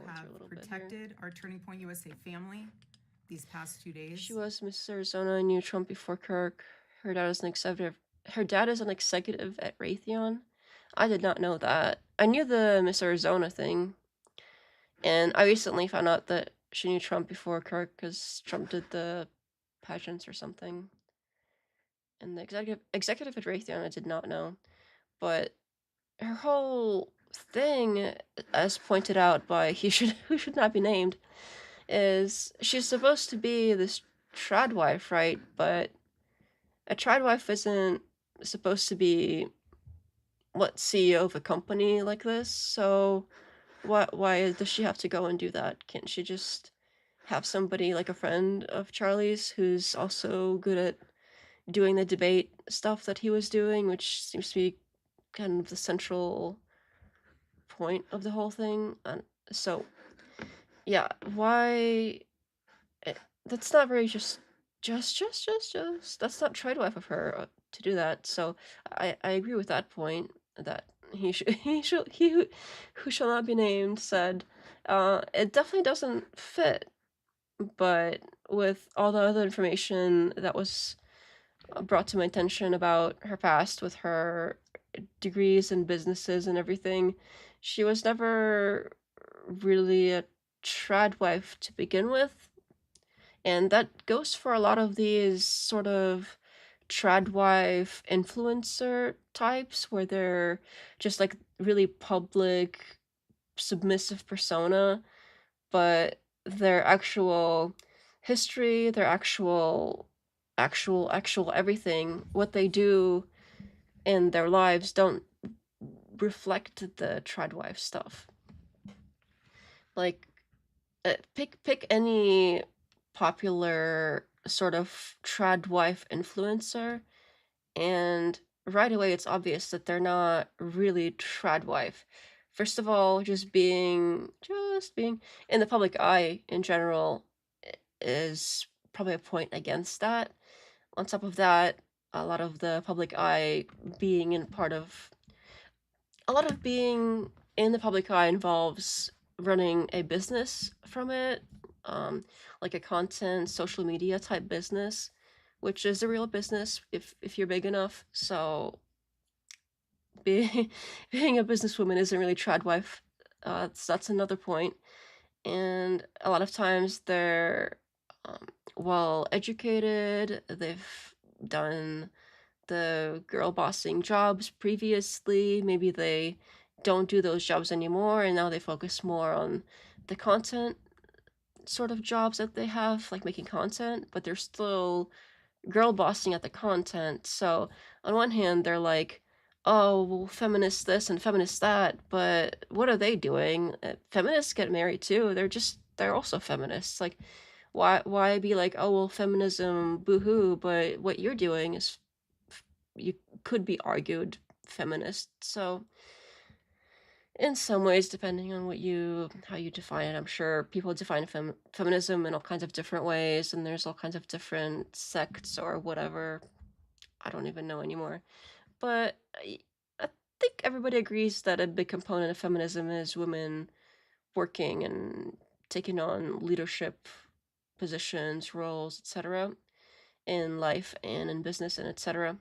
have protected our Turning Point USA family these past 2 days. She was Miss Arizona and knew Trump before Kirk. Her dad is an executive. Her dad is an executive at Raytheon. I did not know that. I knew the Miss Arizona thing, and I recently found out that she knew Trump before Kirk because Trump did the pageants or something. And the executive at Raytheon, I did not know, but her whole thing, as pointed out by who should not be named, is she's supposed to be this tradwife, right? But a tradwife isn't supposed to be what CEO of a company like this. So why does she have to go and do that? Can't she just have somebody like a friend of Charlie's who's also good at doing the debate stuff that he was doing, which seems to be kind of the central point of the whole thing? And so, yeah, why? That's not very just. That's not tradwife of her to do that. So I agree with that point that he who shall not be named said. It definitely doesn't fit, but with all the other information that was brought to my attention about her past with her degrees and businesses and everything, she was never really a tradwife to begin with. And that goes for a lot of these sort of tradwife influencer types where they're just like really public, submissive persona, but their actual history, their actual everything, what they do in their lives don't reflect the tradwife stuff. Like, pick any popular sort of tradwife influencer, and right away it's obvious that they're not really tradwife. first of all, just being in the public eye in general is probably a point against that. On top of that, a lot of the public eye being in part of a lot of being in the public eye involves running a business from it, like a content social media type business, which is a real business if you're big enough. So being being a businesswoman isn't really tradwife. That's another point. And a lot of times they're well educated. They've done the girl bossing jobs previously. Maybe they don't do those jobs anymore, and now they focus more on the content sort of jobs that they have, like making content, but they're still girl bossing at the content. So on one hand, they're like, oh, well, feminist this and feminist that, but what are they doing? Feminists get married too. They're also feminists. Like, why be like, oh, well, feminism, boohoo, but what you're doing is, you could be argued feminist. So in some ways, depending on how you define it, I'm sure people define feminism in all kinds of different ways, and there's all kinds of different sects or whatever. I don't even know anymore. But I think everybody agrees that a big component of feminism is women working and taking on leadership positions, roles, etc. in life and in business and etc.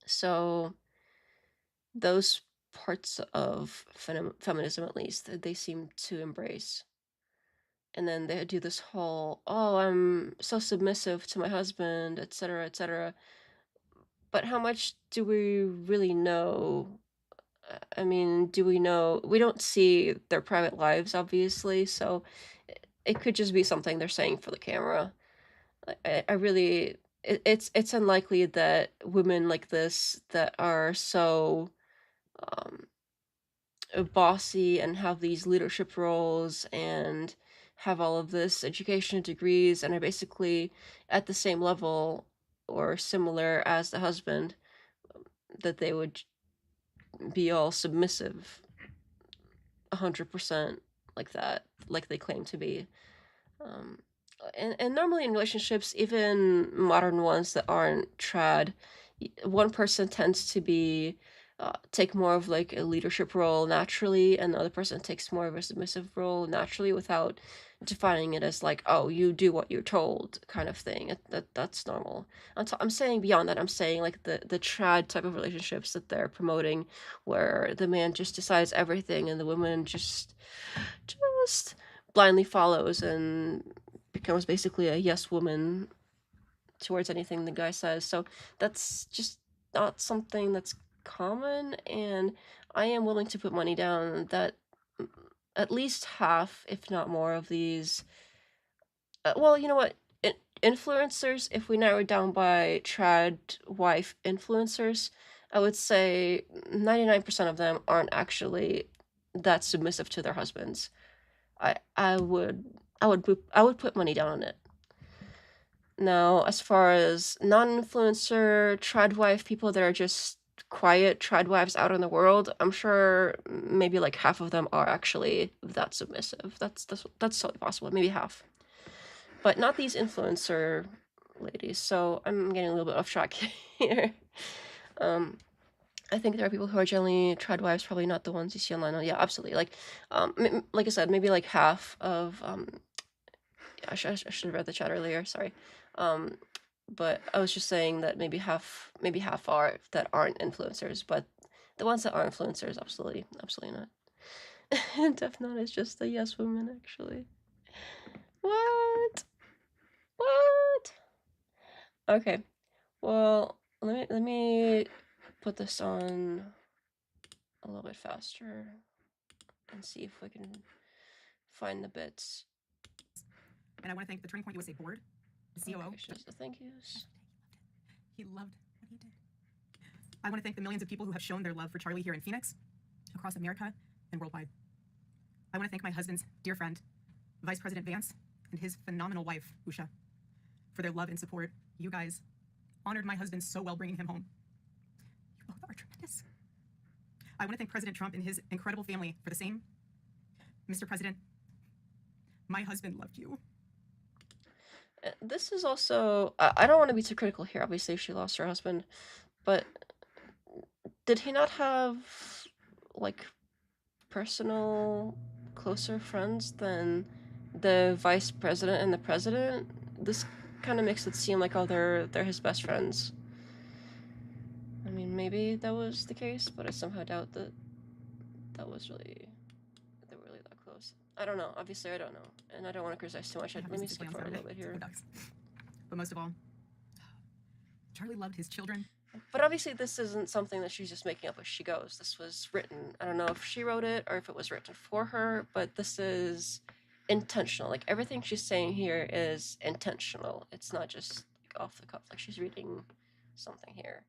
So those parts of feminism, at least, they seem to embrace. And then they do this whole, oh, I'm so submissive to my husband, etc., etc. But how much do we really know? I mean, do we know? We don't see their private lives, obviously, so it could just be something they're saying for the camera. I really, it's unlikely that women like this that are so bossy and have these leadership roles and have all of this education degrees and are basically at the same level or similar as the husband, that they would be all submissive 100% like that, like they claim to be. And normally in relationships, even modern ones that aren't trad, one person tends to be take more of like a leadership role naturally, and the other person takes more of a submissive role naturally without defining it as like, oh, you do what you're told kind of thing. That's normal. I'm saying beyond that, I'm saying like the trad type of relationships that they're promoting, where the man just decides everything and the woman just blindly follows and becomes basically a yes woman towards anything the guy says. So that's just not something that's common, and I am willing to put money down that at least half, if not more, of these well, you know what, influencers, if we narrow it down by trad wife influencers, I would say 99% of them aren't actually that submissive to their husbands. I would put money down on it. Now, as far as non-influencer tradwife people that are just quiet tradwives out in the world, I'm sure maybe like half of them are actually that submissive. That's totally possible. Maybe half, but not these influencer ladies. So I'm getting a little bit off track here. I think there are people who are generally tradwives, probably not the ones you see online. Oh, yeah, absolutely. Like I said, maybe like half of I should have read the chat earlier. Sorry. But I was just saying that maybe half are that aren't influencers, but the ones that are influencers, absolutely not. Def Not is just a yes woman, actually. What? Okay. Well, let me put this on a little bit faster and see if we can find the bits. And I want to thank the Turning Point USA board, the COO. Thank yous. He loved what he did. I want to thank the millions of people who have shown their love for Charlie here in Phoenix, across America, and worldwide. I want to thank my husband's dear friend, Vice President Vance, and his phenomenal wife, Usha, for their love and support. You guys honored my husband so well bringing him home. You both are tremendous. I want to thank President Trump and his incredible family for the same. Mr. President, my husband loved you. This is also, I don't want to be too critical here. Obviously, she lost her husband, but did he not have, like, personal, closer friends than the vice president and the president? This kind of makes it seem like, oh, they're his best friends. I mean, maybe that was the case, but I somehow doubt that they were really that close. I don't know. Obviously, I don't know, and I don't want to criticize too much. Let me skip forward a little bit here. But most of all, Charlie loved his children. But obviously, this isn't something that she's just making up as she goes. This was written. I don't know if she wrote it or if it was written for her, but this is intentional. Like, everything she's saying here is intentional. It's not just like, off the cuff. Like, she's reading something here.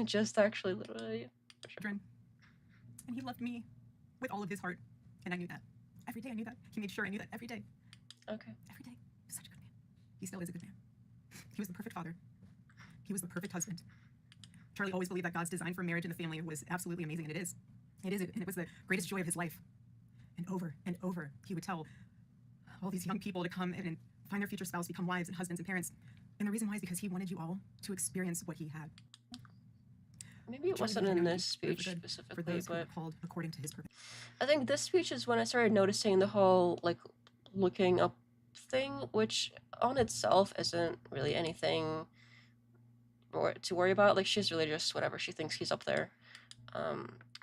Just actually, literally. Children. And he loved me with all of his heart. And I knew that. Every day I knew that. He made sure I knew that every day. Okay. Every day. He was such a good man. He still is a good man. He was the perfect father. He was the perfect husband. Charlie always believed that God's design for marriage and the family was absolutely amazing, and it is. It is, and it was the greatest joy of his life. And over, he would tell all these young people to come in and find their future spouse, become wives and husbands and parents. And the reason why is because he wanted you all to experience what he had. Maybe it wasn't in this speech specifically, for those who but are called according to his purpose. I think this speech is when I started noticing the whole, like, looking up thing, which on itself isn't really anything to worry about. Like, she's really just whatever, she thinks he's up there.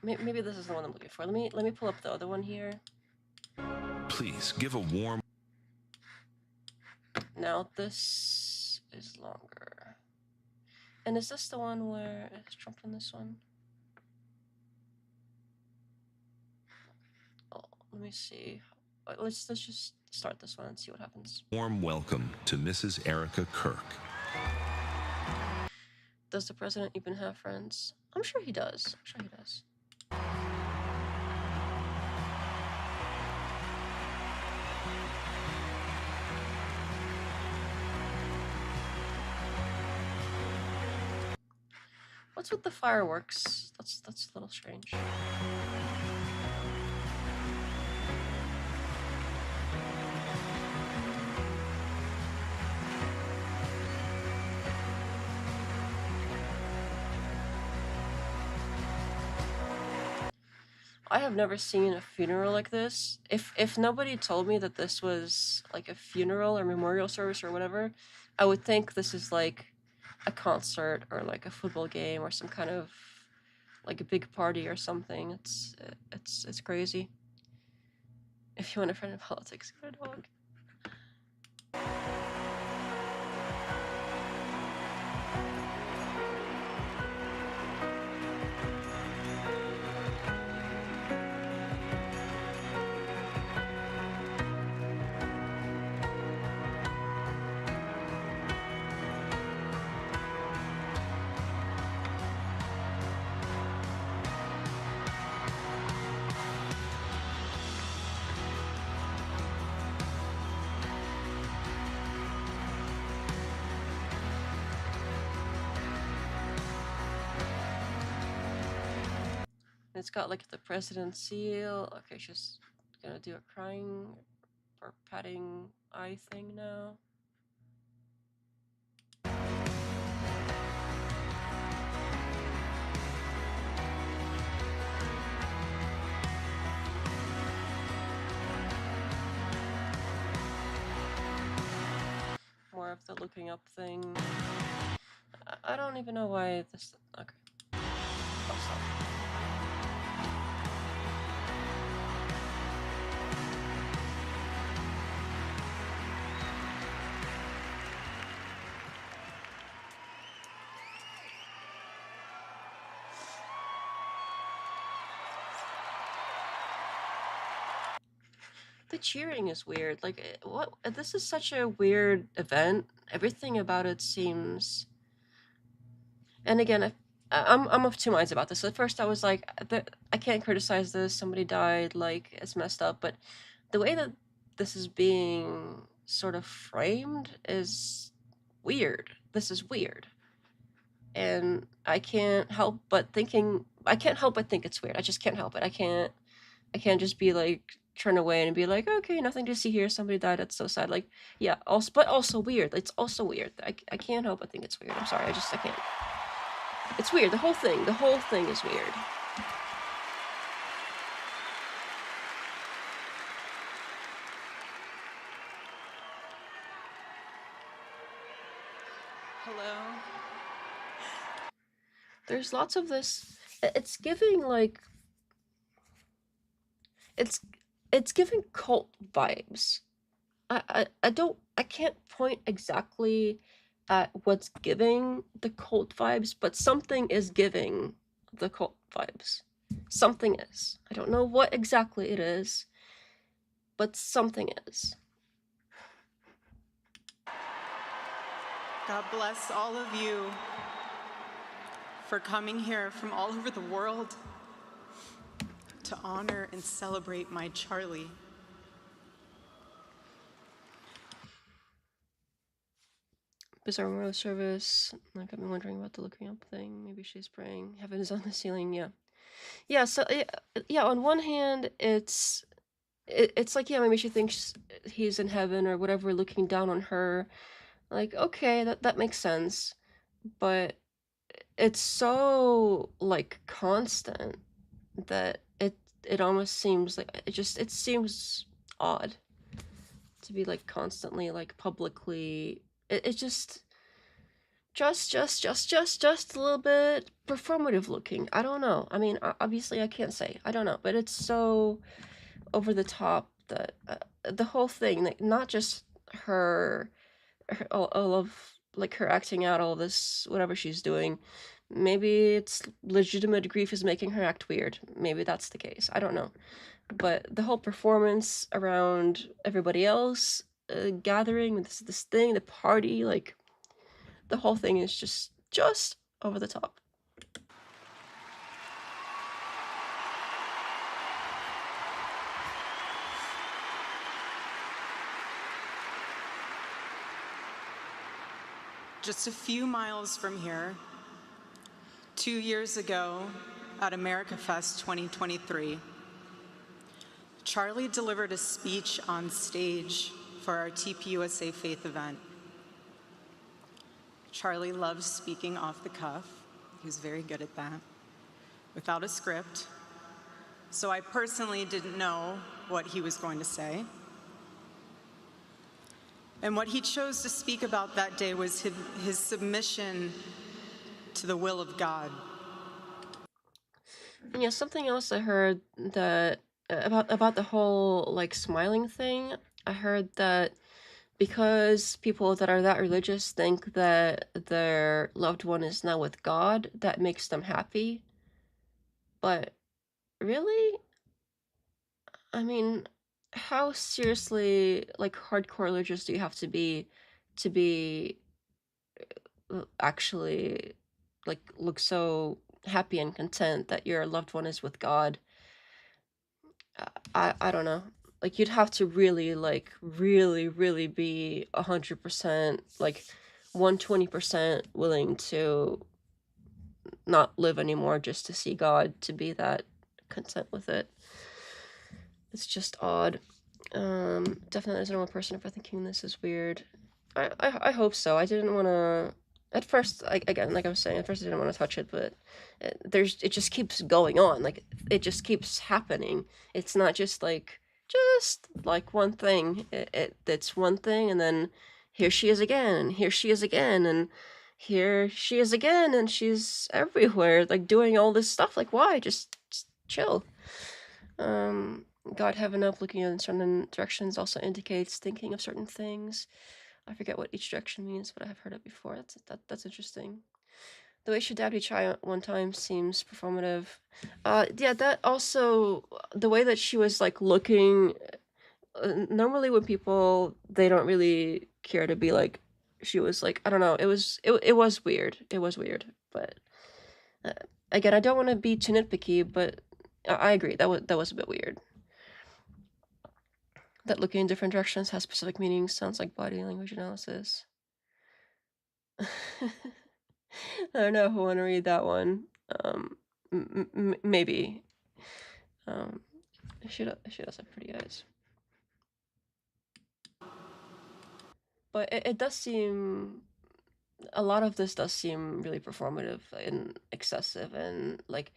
Maybe this is the one I'm looking for. Let me pull up the other one here. Please give a warm. Now this is longer. And is this the one where is Trump in this one? Oh, let me see. Let's just start this one and see what happens. Warm welcome to Mrs. Erika Kirk. Does the president even have friends? I'm sure he does. I'm sure he does. What's with the fireworks? That's a little strange. I have never seen a funeral like this. If nobody told me that this was like a funeral or memorial service or whatever, I would think this is like a concert or like a football game or some kind of like a big party or something. It's crazy. If you want a friend in politics, get a dog. It's got like the president seal. Okay, she's gonna do a crying or patting eye thing now. More of the looking up thing. I don't even know why this. Okay. I'll stop. The cheering is weird. Like, what? This is such a weird event. Everything about it seems. And again, I'm of two minds about this. At first, I was like, I can't criticize this. Somebody died. Like, it's messed up. But the way that this is being sort of framed is weird. This is weird. and I can't help but think it's weird. I just can't help it. I can't just be like turn away and be like, okay, nothing to see here. Somebody died. That's so sad. Like, yeah. But also weird. It's also weird. I can't help but think it's weird. I'm sorry. I can't. It's weird. The whole thing is weird. Hello. There's lots of this. It's giving like. It's giving cult vibes. I can't point exactly at what's giving the cult vibes, but something is giving the cult vibes. Something is. I don't know what exactly it is, but something is. God bless all of you for coming here from all over the world to honor and celebrate my Charlie. Bizarre memorial service. Like, I've been wondering about the looking up thing. Maybe she's praying. Heaven is on the ceiling. Yeah. Yeah. So yeah. On one hand, it's like, yeah, maybe she thinks he's in heaven or whatever, looking down on her. Like, okay, that makes sense. But it's so like constant that it almost seems like it seems odd to be like constantly like publicly it just a little bit performative looking. I don't know. I mean, obviously I can't say. I don't know, but it's so over the top that the whole thing, like, not just her all of like her acting out all this whatever she's doing. Maybe it's legitimate grief is making her act weird. Maybe that's the case. I don't know. But the whole performance around everybody else gathering with this thing, the party, like the whole thing is just over the top. Just a few miles from here, 2 years ago at America Fest 2023, Charlie delivered a speech on stage for our TPUSA Faith event. Charlie loves speaking off the cuff. He was very good at that, without a script. So I personally didn't know what he was going to say. And what he chose to speak about that day was his submission to the will of God. Yeah, something else I heard that about the whole like smiling thing. I heard that because people that are that religious think that their loved one is now with God, that makes them happy. But really? I mean, how seriously like hardcore religious do you have to be actually like look so happy and content that your loved one is with God? I don't know. Like, you'd have to really like really be 100% like 120% willing to not live anymore just to see God, to be that content with it. It's just odd. Definitely as a normal person, if I'm thinking this is weird. I hope so. I didn't want to. At first, again, like I was saying, at first I didn't want to touch it, but it just keeps going on. Like, it just keeps happening. It's not just like one thing. It's one thing, and then here she is again, and here she is again, and here she is again, and she's everywhere, like doing all this stuff. Like, why? Just chill. God heaven up, looking in certain directions also indicates thinking of certain things. I forget what each direction means, but I have heard it before. That's interesting. The way she dabbed each eye one time seems performative. Yeah, that also, the way that she was like looking. Normally, when people, they don't really care to be like, she was like, I don't know. It was weird. It was weird, but again, I don't want to be too nitpicky, but I agree that was a bit weird. That looking in different directions has specific meanings sounds like body language analysis. I don't know if I want to read that one. Maybe. She does have pretty eyes. But it does seem, a lot of this does seem really performative and excessive, and like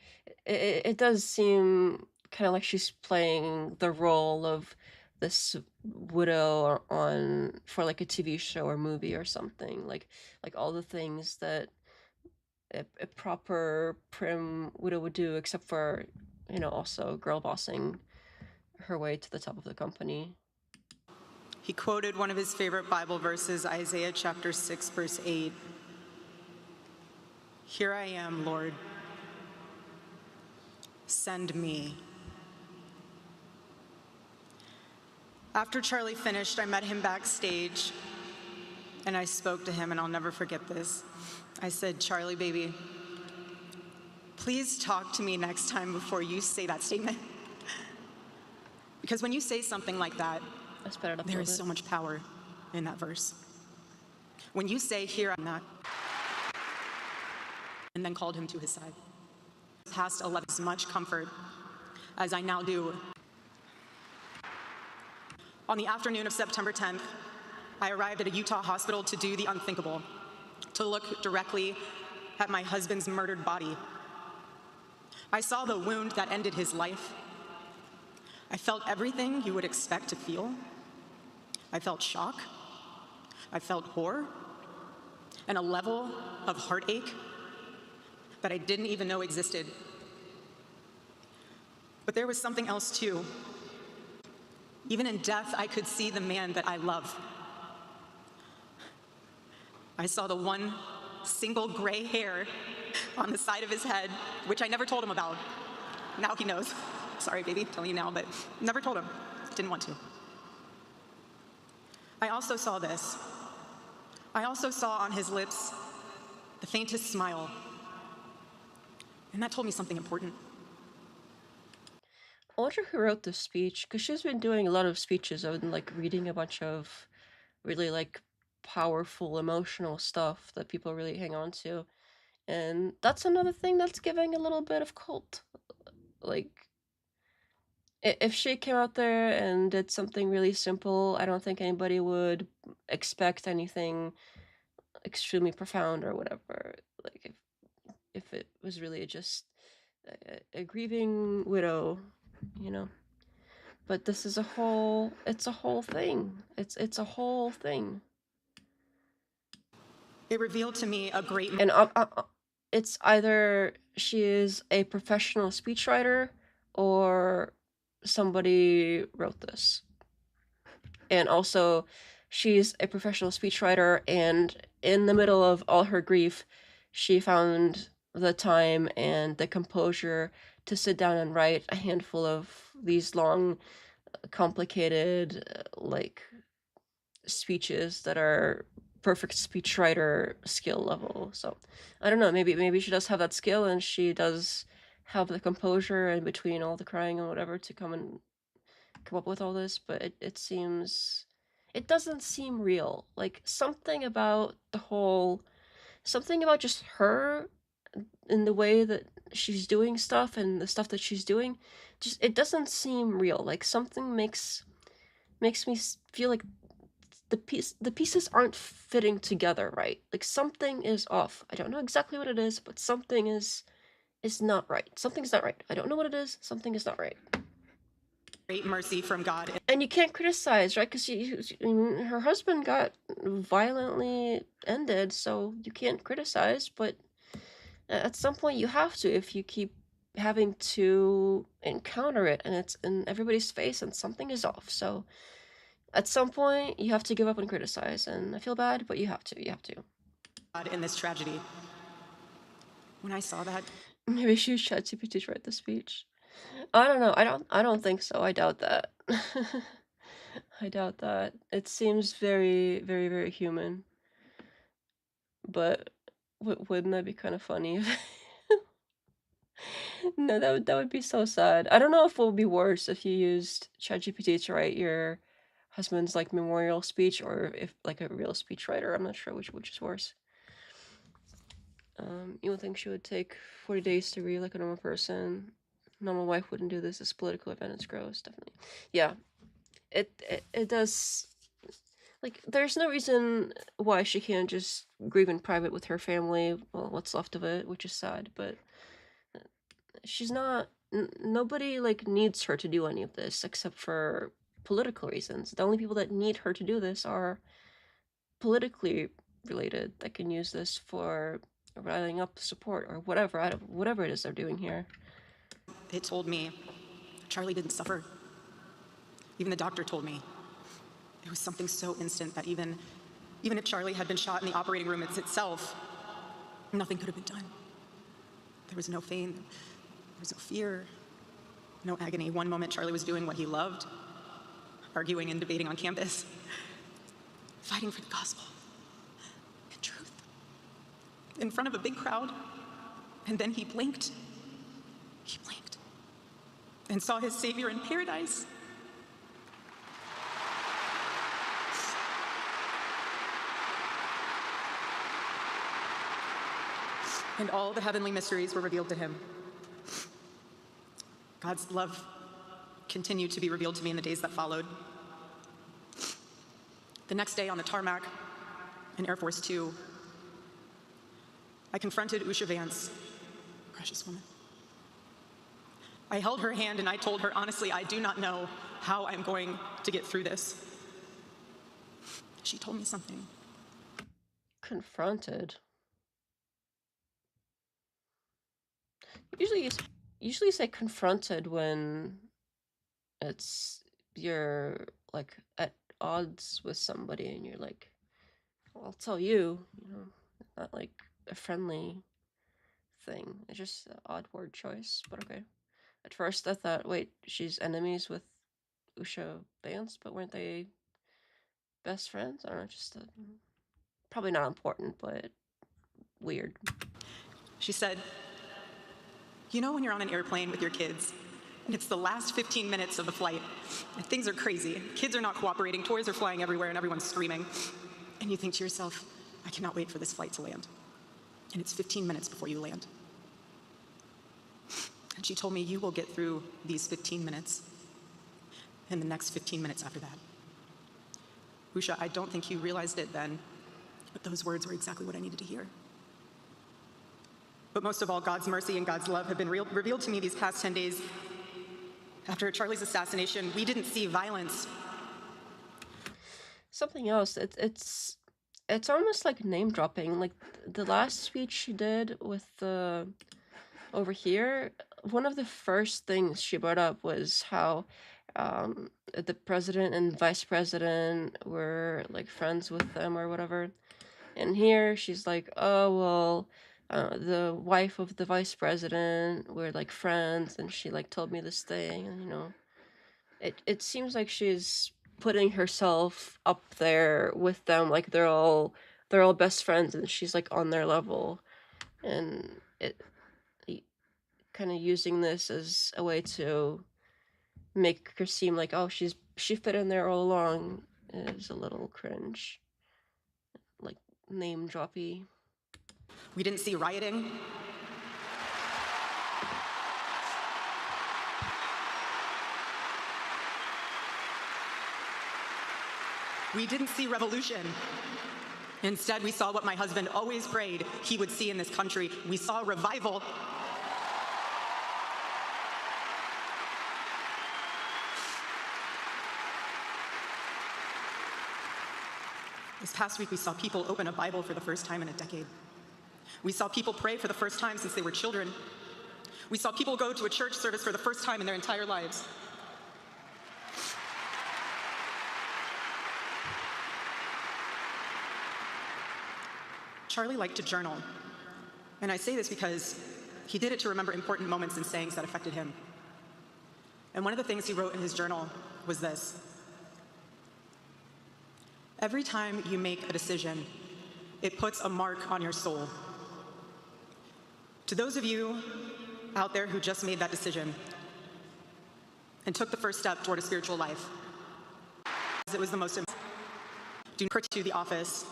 it does seem kind of like she's playing the role of this widow on for like a TV show or movie or something, like all the things that a proper prim widow would do, except for, you know, also girl bossing her way to the top of the company. He quoted one of his favorite Bible verses, Isaiah chapter 6, verse 8. Here I am, Lord. Send me. After Charlie finished, I met him backstage, and I spoke to him, and I'll never forget this. I said, Charlie, baby, please talk to me next time before you say that statement. Because when you say something like that, there is so much power in that verse. When you say, here I'm not, and then called him to his side. Past 11, as much comfort as I now do. On the afternoon of September 10th, I arrived at a Utah hospital to do the unthinkable, to look directly at my husband's murdered body. I saw the wound that ended his life. I felt everything you would expect to feel. I felt shock. I felt horror, and a level of heartache that I didn't even know existed. But there was something else too. Even in death, I could see the man that I love. I saw the one single gray hair on the side of his head, which I never told him about. Now he knows. Sorry, baby, I'm telling you now, but never told him. Didn't want to. I also saw this. I also saw on his lips the faintest smile. And that told me something important. I wonder who wrote this speech, because she's been doing a lot of speeches and like reading a bunch of really like powerful emotional stuff that people really hang on to. And that's another thing that's giving a little bit of cult. Like, if she came out there and did something really simple, I don't think anybody would expect anything extremely profound or whatever. Like, if it was really just a grieving widow, you know. But this is it's a whole thing. It's a whole thing. It revealed to me a great... And it's either she is a professional speechwriter or somebody wrote this. And also, she's a professional speechwriter, and in the middle of all her grief, she found the time and the composure to sit down and write a handful of these long, complicated, like, speeches that are perfect speechwriter skill level. So I don't know, maybe she does have that skill, and she does have the composure in between all the crying and whatever to come up with all this, but it doesn't seem real. Like, something about just her in the way that she's doing stuff and the stuff that she's doing, just it doesn't seem real. Like, something makes me feel like the pieces aren't fitting together right. Like, something is off. I don't know exactly what it is, but something is not right. Something's not right. I don't know what it is. Something is not right. Great mercy from God. And you can't criticize, right? Because her husband got violently ended, so you can't criticize, but at some point you have to, if you keep having to encounter it and it's in everybody's face and something is off. So at some point you have to give up and criticize, and I feel bad, but you have to. God in this tragedy. When I saw that, maybe she used ChatGPT to write the speech. I don't know. I don't think so. I doubt that. I doubt that. It seems very, very, very human. But wouldn't that be kind of funny? No, that would be so sad. I don't know if it would be worse if you used ChatGPT to write your husband's like memorial speech, or if like a real speechwriter. I'm not sure which is worse. You would think she would take 40 days to read like a normal person. Normal wife wouldn't do this. It's a political event. It's gross, definitely. Yeah, it does. Like, there's no reason why she can't just grieve in private with her family. Well, what's left of it, which is sad. But she's not. Nobody like needs her to do any of this except for political reasons. The only people that need her to do this are politically related, that can use this for rallying up support or whatever. Whatever it is they're doing here. It told me Charlie didn't suffer. Even the doctor told me. It was something so instant that even if Charlie had been shot in the operating room itself, nothing could have been done. There was no pain, there was no fear, no agony. One moment Charlie was doing what he loved, arguing and debating on campus, fighting for the gospel and truth in front of a big crowd. And then he blinked and saw his Savior in paradise. And all the heavenly mysteries were revealed to him. God's love continued to be revealed to me in the days that followed. The next day on the tarmac in Air Force 2, I confronted Usha Vance, precious woman. I held her hand and I told her, honestly, I do not know how I'm going to get through this. She told me something. Confronted. Usually say confronted when you're like at odds with somebody and you're like, well, I'll tell you, not like a friendly thing. It's just an odd word choice, but okay. At first I thought, wait, she's enemies with Usha Vance, but weren't they best friends? I don't know, just probably not important, but weird. She said, you know when you're on an airplane with your kids, and it's the last 15 minutes of the flight, and things are crazy, kids are not cooperating, toys are flying everywhere, and everyone's screaming, and you think to yourself, I cannot wait for this flight to land. And it's 15 minutes before you land. And she told me, you will get through these 15 minutes, and the next 15 minutes after that. Usha, I don't think you realized it then, but those words were exactly what I needed to hear. But most of all, God's mercy and God's love have been revealed to me these past 10 days. After Charlie's assassination, we didn't see violence. Something else, it's almost like name dropping. Like the last speech she did with the over here, one of the first things she brought up was how the president and vice president were like friends with them or whatever. And here she's like, oh well, the wife of the vice president, we're like friends, and she like told me this thing, and it seems like she's putting herself up there with them, like they're all best friends, and she's like on their level, and it kind of using this as a way to make her seem like, oh, she fit in there all along, is a little cringe, like name droppy. We didn't see rioting. We didn't see revolution. Instead, we saw what my husband always prayed he would see in this country. We saw revival. This past week, we saw people open a Bible for the first time in a decade. We saw people pray for the first time since they were children. We saw people go to a church service for the first time in their entire lives. Charlie liked to journal. And I say this because he did it to remember important moments and sayings that affected him. And one of the things he wrote in his journal was this: every time you make a decision, it puts a mark on your soul. To those of you out there who just made that decision and took the first step toward a spiritual life, it was the most important. Do not to the office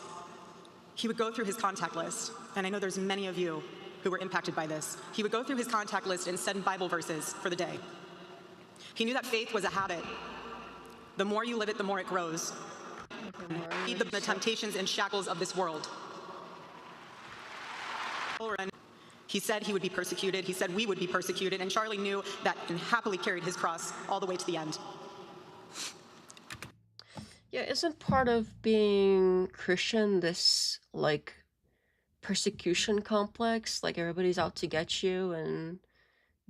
he would go through his contact list, and I know there's many of you who were impacted by this. He would go through his contact list and send Bible verses for the day. He knew that faith was a habit. The more you live it, the more it grows. Feed the temptations and shackles of this world. He said he would be persecuted. He said we would be persecuted. And Charlie knew that and happily carried his cross all the way to the end. Yeah, isn't part of being Christian this, like, persecution complex? Like, everybody's out to get you, and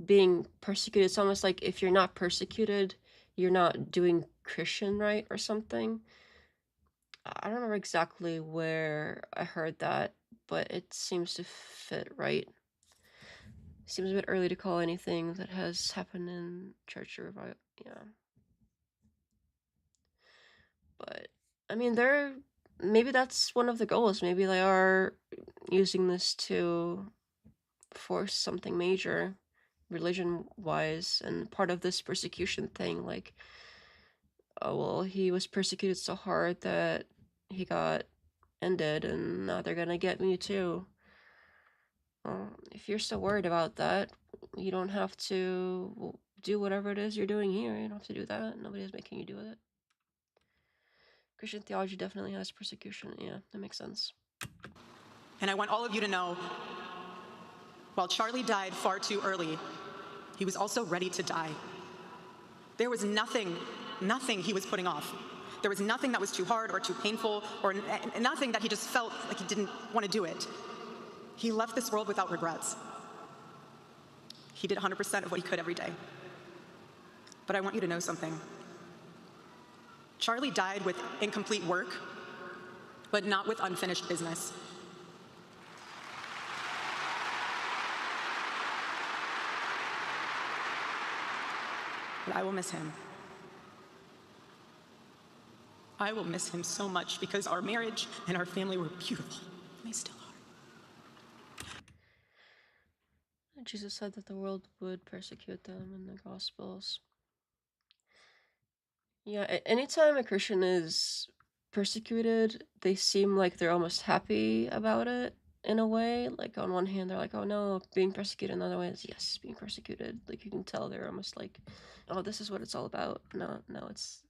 being persecuted, it's almost like if you're not persecuted, you're not doing Christian right or something. I don't remember exactly where I heard that, but it seems to fit right. Seems a bit early to call anything that has happened in church or revival. Yeah. But, I mean, maybe that's one of the goals. Maybe they are using this to force something major, religion-wise, and part of this persecution thing, like, oh, well, he was persecuted so hard that he got ended, and now they're gonna get me too. Well, if you're so worried about that, you don't have to do whatever it is you're doing here. You don't have to do that. Nobody's making you do it. Christian theology definitely has persecution. Yeah, that makes sense. And I want all of you to know, while Charlie died far too early, he was also ready to die. There was nothing he was putting off. There was nothing that was too hard or too painful, or nothing that he just felt like he didn't want to do it. He left this world without regrets. He did 100% of what he could every day. But I want you to know something. Charlie died with incomplete work, but not with unfinished business. But I will miss him. I will miss him so much because our marriage and our family were beautiful. They still are. Jesus said that the world would persecute them in the Gospels. Yeah, anytime a Christian is persecuted, they seem like they're almost happy about it in a way. Like, on one hand, they're like, oh no, being persecuted. Another way is, yes, being persecuted. Like, you can tell they're almost like, oh, this is what it's all about. No, it's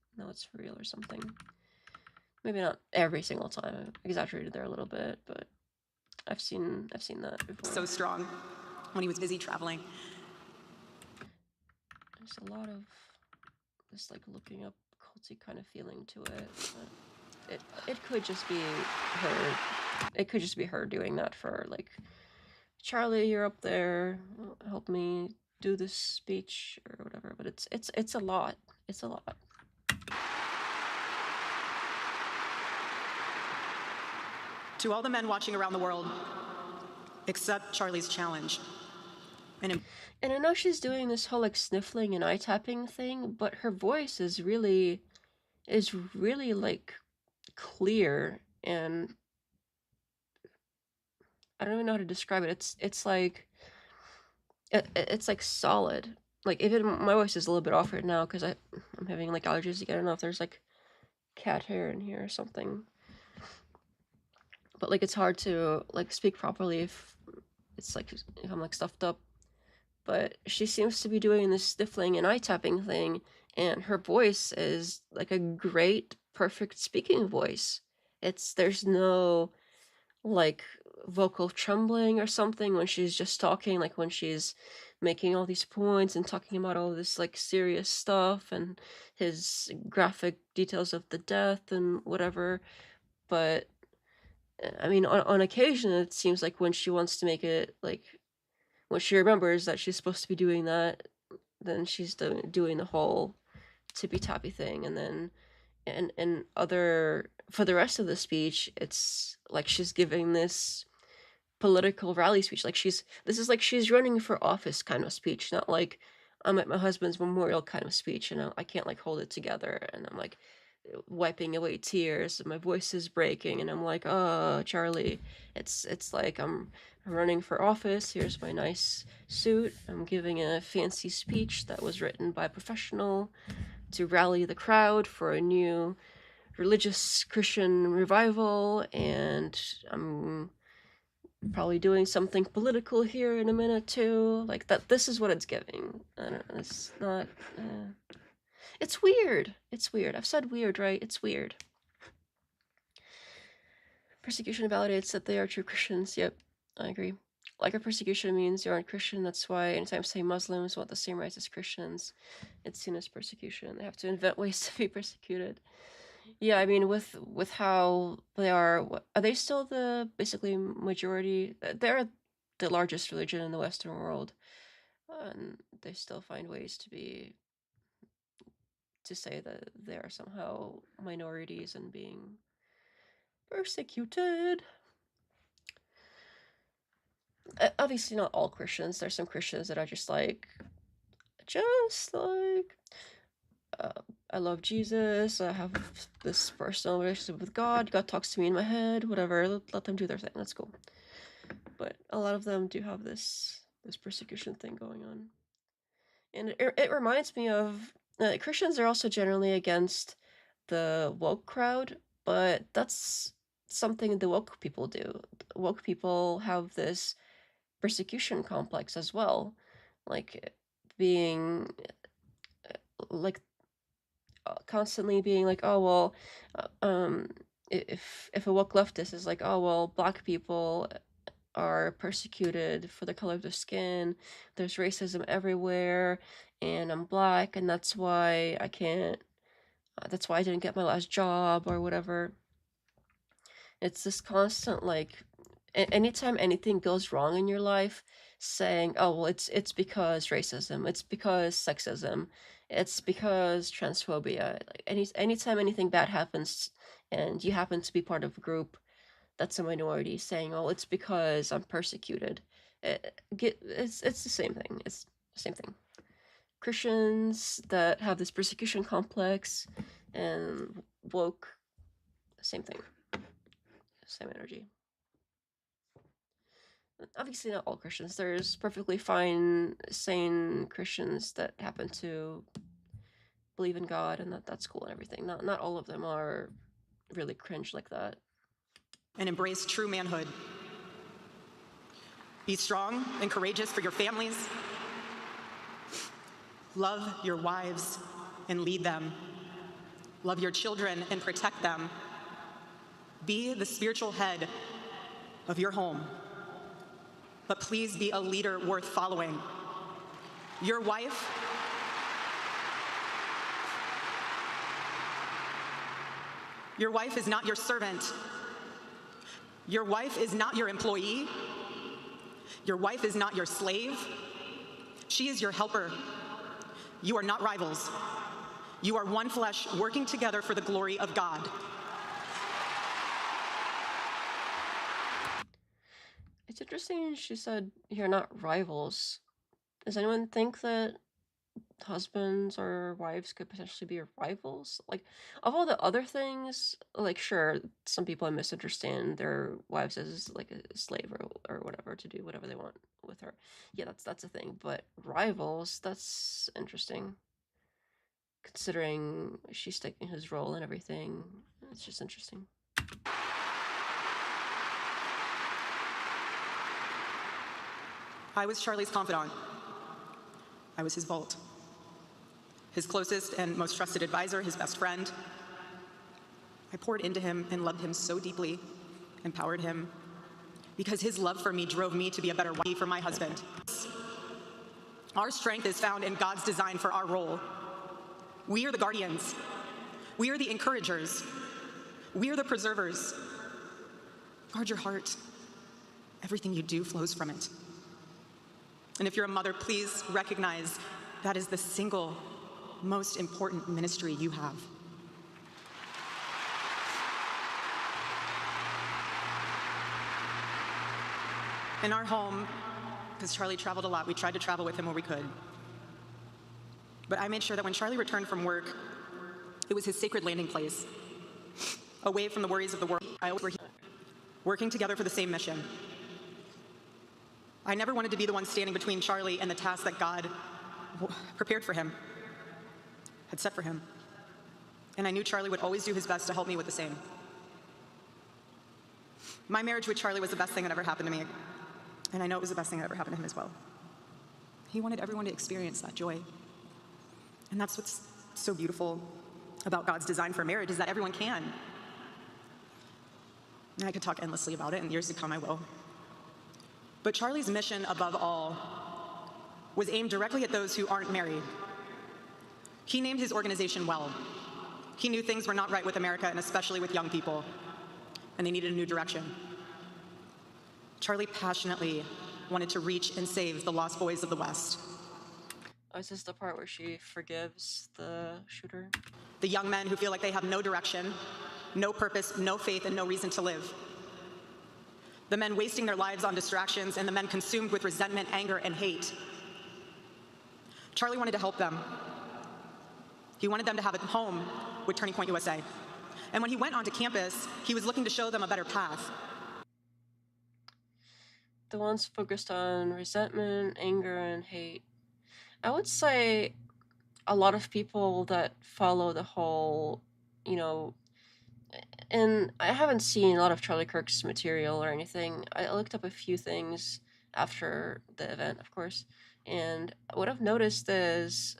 for real or something. Maybe not every single time. I exaggerated there a little bit, but I've seen that before. So strong when he was busy traveling. There's a lot of this, like, looking up culty kind of feeling to it. But it could just be her. It could just be her doing that for, like, Charlie, you're up there, help me do this speech or whatever. But it's a lot. It's a lot. To all the men watching around the world, accept Charlie's challenge. And I know she's doing this whole, like, sniffling and eye tapping thing, but her voice is really like clear, and I don't even know how to describe it. It's like it's like solid. Like, even my voice is a little bit off right now because I'm having, like, allergies again. I don't know if there's, like, cat hair in here or something. But, like, it's hard to, like, speak properly if it's like if I'm, like, stuffed up. But she seems to be doing this sniffling and eye tapping thing, and her voice is like a great, perfect speaking voice. There's no, like, vocal trembling or something when she's just talking, like when she's making all these points and talking about all this, like, serious stuff and his graphic details of the death and whatever. But I mean, on occasion, it seems like when she wants to make it, like, when she remembers that she's supposed to be doing that, then she's doing the whole tippy-tappy thing. And then for the rest of the speech, it's like she's giving this political rally speech. Like, she's running for office kind of speech, not like I'm at my husband's memorial kind of speech, I can't, like, hold it together, and I'm, like, wiping away tears, and my voice is breaking, and I'm like, oh, Charlie, it's like I'm running for office. Here's my nice suit. I'm giving a fancy speech that was written by a professional to rally the crowd for a new religious Christian revival, and I'm probably doing something political here in a minute too. Like that. This is what it's giving. I don't know. It's not. It's weird. It's weird. I've said weird, right? It's weird. Persecution validates that they are true Christians. Yep, I agree. Lack of persecution means you aren't Christian. That's why anytime say Muslims want the same rights as Christians, it's seen as persecution. They have to invent ways to be persecuted. Yeah, I mean, with how they are they still the basically majority? They're the largest religion in the Western world, and they still find ways to say that they are somehow minorities and being persecuted. Obviously, not all Christians. There's some Christians that are just like, I love Jesus. I have this personal relationship with God. God talks to me in my head. Whatever. Let them do their thing. That's cool. But a lot of them do have this persecution thing going on, and it reminds me of Christians are also generally against the woke crowd, but that's something the woke people do. Woke people have this persecution complex as well, like being like constantly being like, oh well, if a woke leftist is like, oh well, black people are persecuted for the color of their skin, there's racism everywhere, and I'm black, and that's why I can't. That's why I didn't get my last job or whatever. It's this constant like, anytime anything goes wrong in your life, saying, "Oh well, it's because racism, it's because sexism, it's because transphobia." Like anytime anything bad happens, and you happen to be part of a group that's a minority, saying, "Oh, it's because I'm persecuted." It's the same thing. It's the same thing. Christians that have this persecution complex and woke, same thing. Same energy. Obviously not all Christians. There's perfectly fine, sane Christians that happen to believe in God, and that's cool and everything. Not all of them are really cringe like that. And embrace true manhood. Be strong and courageous for your families. Love your wives and lead them. Love your children and protect them. Be the spiritual head of your home. But please be a leader worth following. Your wife is not your servant. Your wife is not your employee. Your wife is not your slave. She is your helper. You are not rivals. You are one flesh working together for the glory of God. It's interesting she said you're not rivals. Does anyone think that husbands or wives could potentially be rivals? Like, of all the other things, like, sure, some people misunderstand their wives as like a slave or whatever, to do whatever they want with her. Yeah, that's a thing. But rivals, that's interesting. Considering she's taking his role and everything, it's just interesting. I was Charlie's confidant. I was his vault. His closest and most trusted advisor, his best friend. I poured into him and loved him so deeply, empowered him, because his love for me drove me to be a better wife for my husband. Our strength is found in God's design for our role. We are the guardians. We are the encouragers. We are the preservers. Guard your heart. Everything you do flows from it. And if you're a mother, please recognize that is the single most important ministry you have. In our home, because Charlie traveled a lot, we tried to travel with him where we could. But I made sure that when Charlie returned from work, it was his sacred landing place, away from the worries of the world. I always were here, working together for the same mission. I never wanted to be the one standing between Charlie and the task that God prepared for him, had set for him. and I knew Charlie would always do his best to help me with the same. My marriage with Charlie was the best thing that ever happened to me, and I know it was the best thing that ever happened to him as well. He wanted everyone to experience that joy. And that's what's so beautiful about God's design for marriage, is that everyone can. And I could talk endlessly about it, and years to come I will. But Charlie's mission, above all, was aimed directly at those who aren't married. He named his organization well. He knew things were not right with America, and especially with young people, and they needed a new direction. Charlie passionately wanted to reach and save the lost boys of the West. Oh, is this the part where she forgives the shooter? The young men who feel like they have no direction, no purpose, no faith, and no reason to live. The men wasting their lives on distractions, and the men consumed with resentment, anger, and hate. Charlie wanted to help them. He wanted them to have a home with Turning Point USA. And when he went onto campus, he was looking to show them a better path. The ones focused on resentment, anger, and hate. I would say a lot of people that follow the whole, you know, and I haven't seen a lot of Charlie Kirk's material or anything. I looked up a few things after the event, of course, and what I've noticed is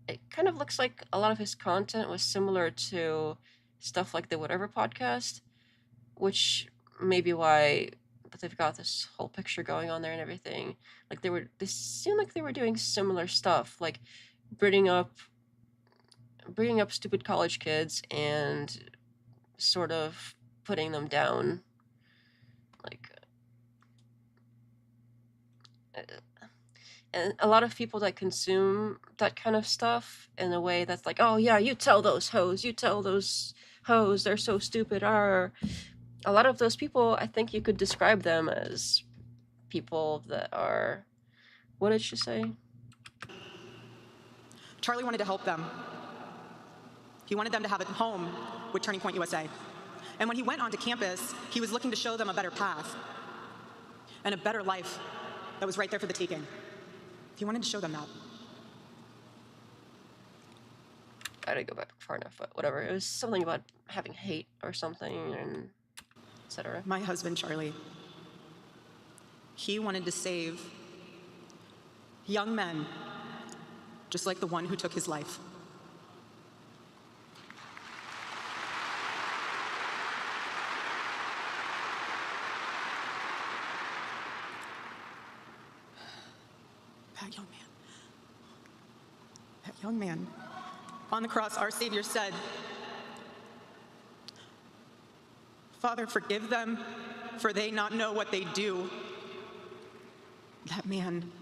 it kind of looks like a lot of his content was similar to stuff like the Whatever podcast, which may be why they've got this whole picture going on there and everything. Like they seemed like they were doing similar stuff, like bringing up stupid college kids and sort of putting them down, like and a lot of people that consume that kind of stuff in a way that's like, oh yeah, you tell those hoes, they're so stupid. Are a lot of those people, I think you could describe them as people that are, what did she say? Charlie wanted to help them. He wanted them to have a home with Turning Point USA. And when he went onto campus, he was looking to show them a better path and a better life that was right there for the taking. He wanted to show them that. I didn't go back far enough, but whatever. It was something about having hate or something, and etc. My husband, Charlie, he wanted to save young men just like the one who took his life. That young man, on the cross, our Savior said, "Father, forgive them, for they not know what they do." That young man,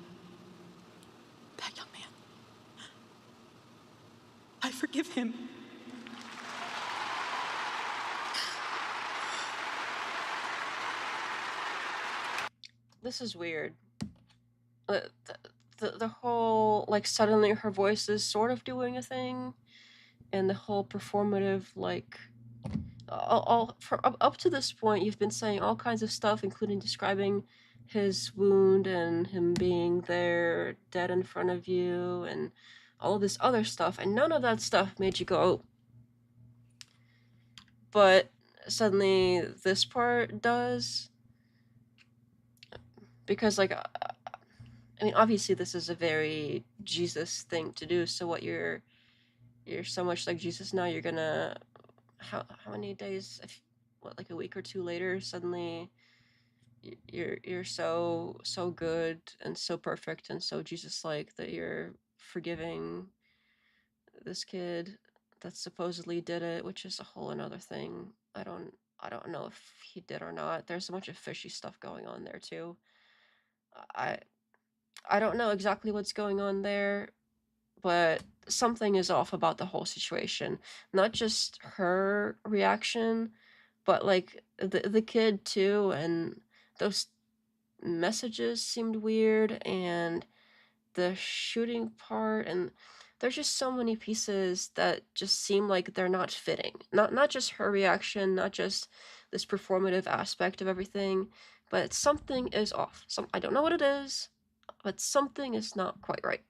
I forgive him. This is weird. The whole, like, suddenly her voice is sort of doing a thing, and the whole performative, like, up to this point, you've been saying all kinds of stuff, including describing his wound and him being there dead in front of you and all of this other stuff, and none of that stuff made you go, but suddenly this part does. Because, like, I mean, obviously this is a very Jesus thing to do, so what you're so much like Jesus now, you're gonna, how many days, what, like a week or two later, suddenly you're so good and so perfect and so Jesus-like that you're forgiving this kid that supposedly did it, which is a whole another thing. I don't know if he did or not. There's a bunch of fishy stuff going on there too. I don't know exactly what's going on there, but something is off about the whole situation. Not just her reaction, but like the kid too, and those messages seemed weird, and the shooting part, and there's just so many pieces that just seem like they're not fitting. Not just her reaction, not just this performative aspect of everything, but something is off. I don't know what it is, but something is not quite right.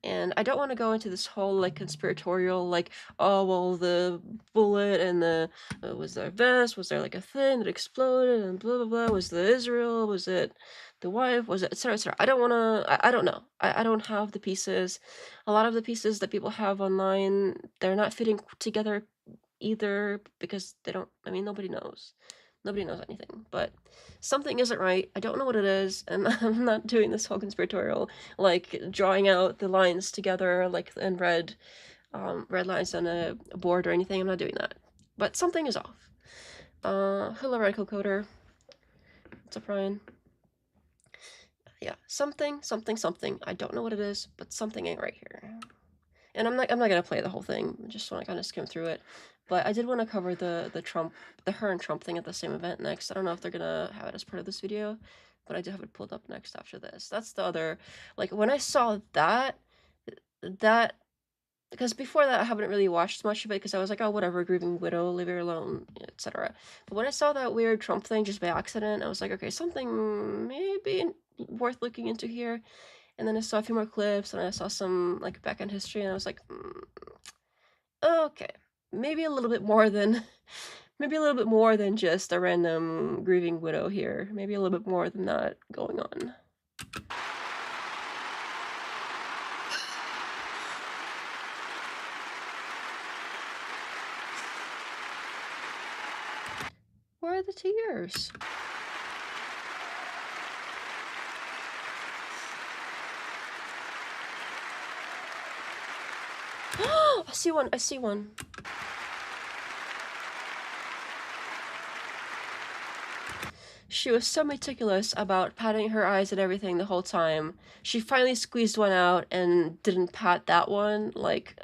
And I don't want to go into this whole like conspiratorial, like, oh well, the bullet and the was there a vest, was there like a thing that exploded and blah blah blah, was the Israel, was it the wife, was it etc etc. I don't want to. I don't know. I don't have the pieces. A lot of the pieces that people have online, they're not fitting together either because they don't. I mean, nobody knows. Nobody knows anything, but something isn't right. I don't know what it is, and I'm not doing this whole conspiratorial, like drawing out the lines together, like in red lines on a board or anything. I'm not doing that, but something is off. Hello, Radical Coder. What's up, Ryan? Yeah, something. I don't know what it is, but something ain't right here. And I'm not gonna play the whole thing. I just want to kind of skim through it. But I did want to cover the her and Trump thing at the same event next. I don't know if they're gonna have it as part of this video, but I do have it pulled up next after this. That's the other, like when I saw that because before that I haven't really watched much of it because I was like, oh whatever, grieving widow, leave her alone, etc. But when I saw that weird Trump thing just by accident, I was like, okay, something maybe worth looking into here. And then I saw a few more clips and I saw some like back-end history and I was like, okay, maybe a little bit more than just a random grieving widow here. Maybe a little bit more than that going on. Where are the tears? I see one. She was so meticulous about patting her eyes and everything the whole time. She finally squeezed one out and didn't pat that one. Like,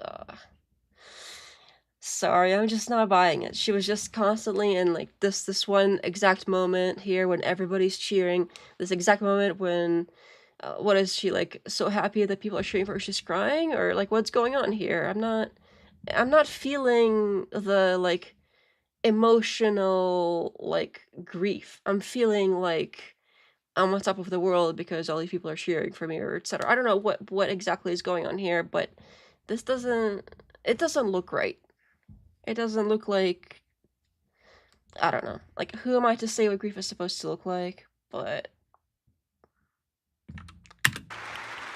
sorry, I'm just not buying it. She was just constantly in like this one exact moment here when everybody's cheering. This exact moment when, what is she like? So happy that people are cheering for her. She's crying, or like what's going on here? I'm not feeling the like emotional like grief. I'm feeling like I'm on top of the world because all these people are cheering for me, or etc. I don't know what exactly is going on here, but this doesn't look right. It doesn't look like, I don't know. Like, who am I to say what grief is supposed to look like? But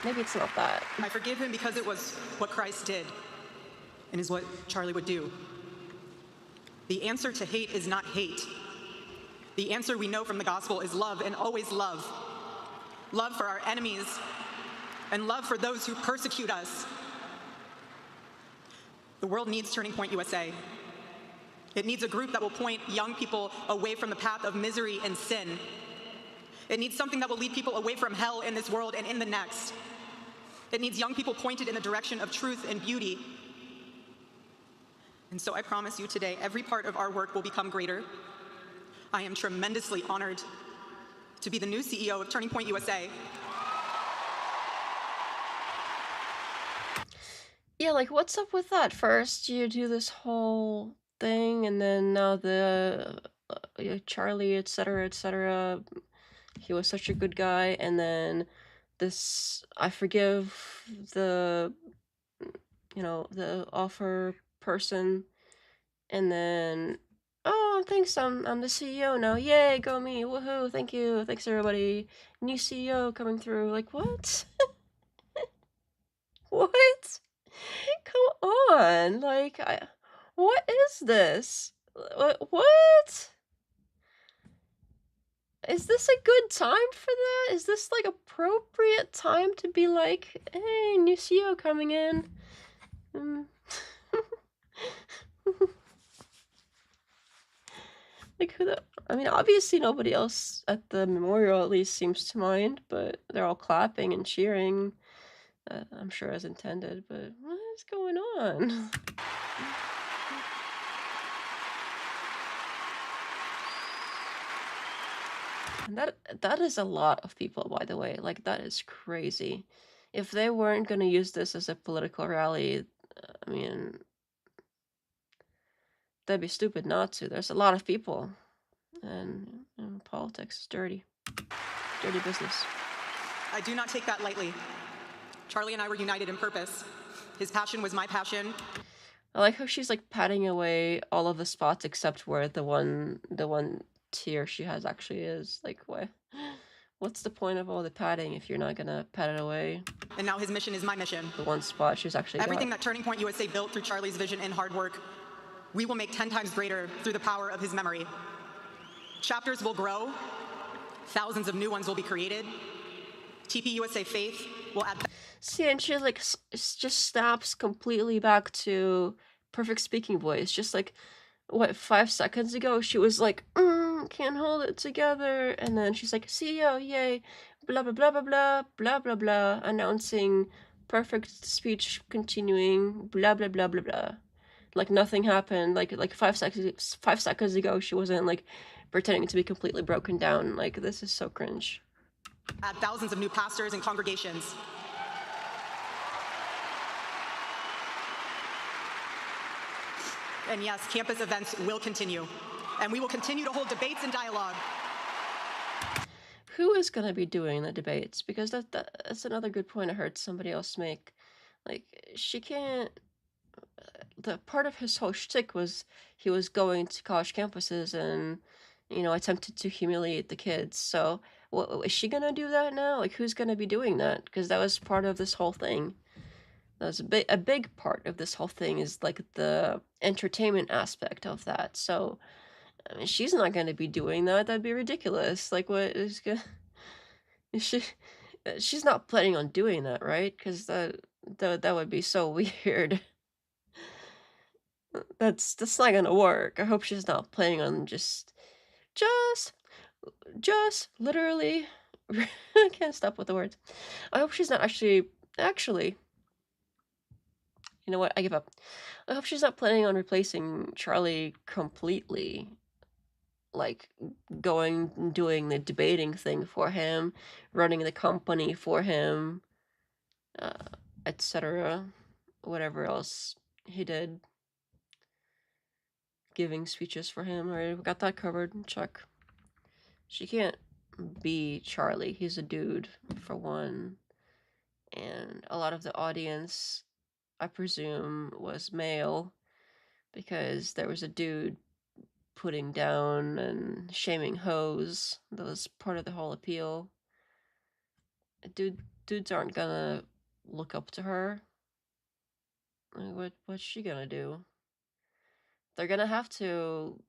maybe it's not that. I forgive him because it was what Christ did and is what Charlie would do. The answer to hate is not hate. The answer we know from the gospel is love, and always love. Love for our enemies and love for those who persecute us. The world needs Turning Point USA. It needs a group that will point young people away from the path of misery and sin. It needs something that will lead people away from hell in this world and in the next. It needs young people pointed in the direction of truth and beauty. And so I promise you today, every part of our work will become greater. I am tremendously honored to be the new CEO of Turning Point USA. Yeah, like, what's up with that? First, you do this whole thing, and then now the Charlie, etc., etc. He was such a good guy, and then this, I forgive the, the offer person, and then, oh, thanks, I'm the CEO now. Yay, go me, woohoo, thank you, thanks everybody. New CEO coming through. Like, what? What? Come on, like, what is this? What? Is this a good time for that? Is this, like, appropriate time to be like, hey, new CEO coming in? Like, who the... I mean, obviously nobody else at the memorial at least seems to mind, but they're all clapping and cheering. I'm sure as intended, but what is going on? And that is a lot of people, by the way. Like, that is crazy. If they weren't going to use this as a political rally, I mean, that'd be stupid not to. There's a lot of people, and politics is dirty. Dirty business. I do not take that lightly. Charlie and I were united in purpose. His passion was my passion. I like how she's like patting away all of the spots except where the one tear she has actually is. Like, what? What's the point of all the padding if you're not gonna pat it away? And now his mission is my mission. The one spot she's actually Everything got. that Turning Point USA built through Charlie's vision and hard work, we will make 10 times greater through the power of his memory. Chapters will grow. Thousands of new ones will be created. TPUSA Faith will add... See, and she like just snaps completely back to perfect speaking voice. Just like, what, 5 seconds ago she was like, can't hold it together, and then she's like, CEO, yay, blah blah blah blah blah blah blah blah, announcing perfect speech continuing, blah blah blah blah blah, like nothing happened. Like 5 seconds ago she wasn't like pretending to be completely broken down. Like, this is so cringe. Add thousands of new pastors and congregations. And yes, campus events will continue. And we will continue to hold debates and dialogue. Who is going to be doing the debates? Because that's another good point I heard somebody else make. Like, she can't... The part of his whole shtick was he was going to college campuses and, you know, attempted to humiliate the kids. So, is she going to do that now? Like, who's going to be doing that? Because that was part of this whole thing. That was a big part of this whole thing, is like the entertainment aspect of that. So, I mean, she's not going to be doing that. That'd be ridiculous. Like, what is gonna... She's not planning on doing that, right? Because that would be so weird. That's not gonna work. I hope she's not planning on just literally... I can't stop with the words. I hope she's not actually... You know what? I give up. I hope she's not planning on replacing Charlie completely. Like, doing the debating thing for him, running the company for him, etc. Whatever else he did. Giving speeches for him. Alright, we got that covered. Check. She can't be Charlie. He's a dude, for one. And a lot of the audience, I presume, was male, because there was a dude putting down and shaming hoes. That was part of the whole appeal. Dudes aren't gonna look up to her. Like, what's she gonna do? They're gonna have to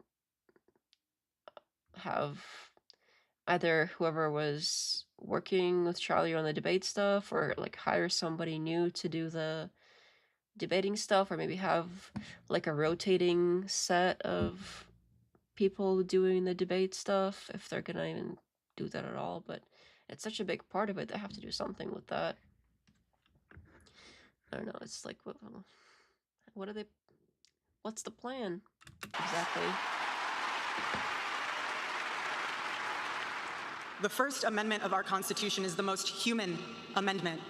have either whoever was working with Charlie on the debate stuff, or like hire somebody new to do the debating stuff, or maybe have like a rotating set of people doing the debate stuff, if they're gonna even do that at all. But it's such a big part of it, they have to do something with that. I don't know, it's like, what are they... What's the plan? Exactly. The First Amendment of our Constitution is the most human amendment.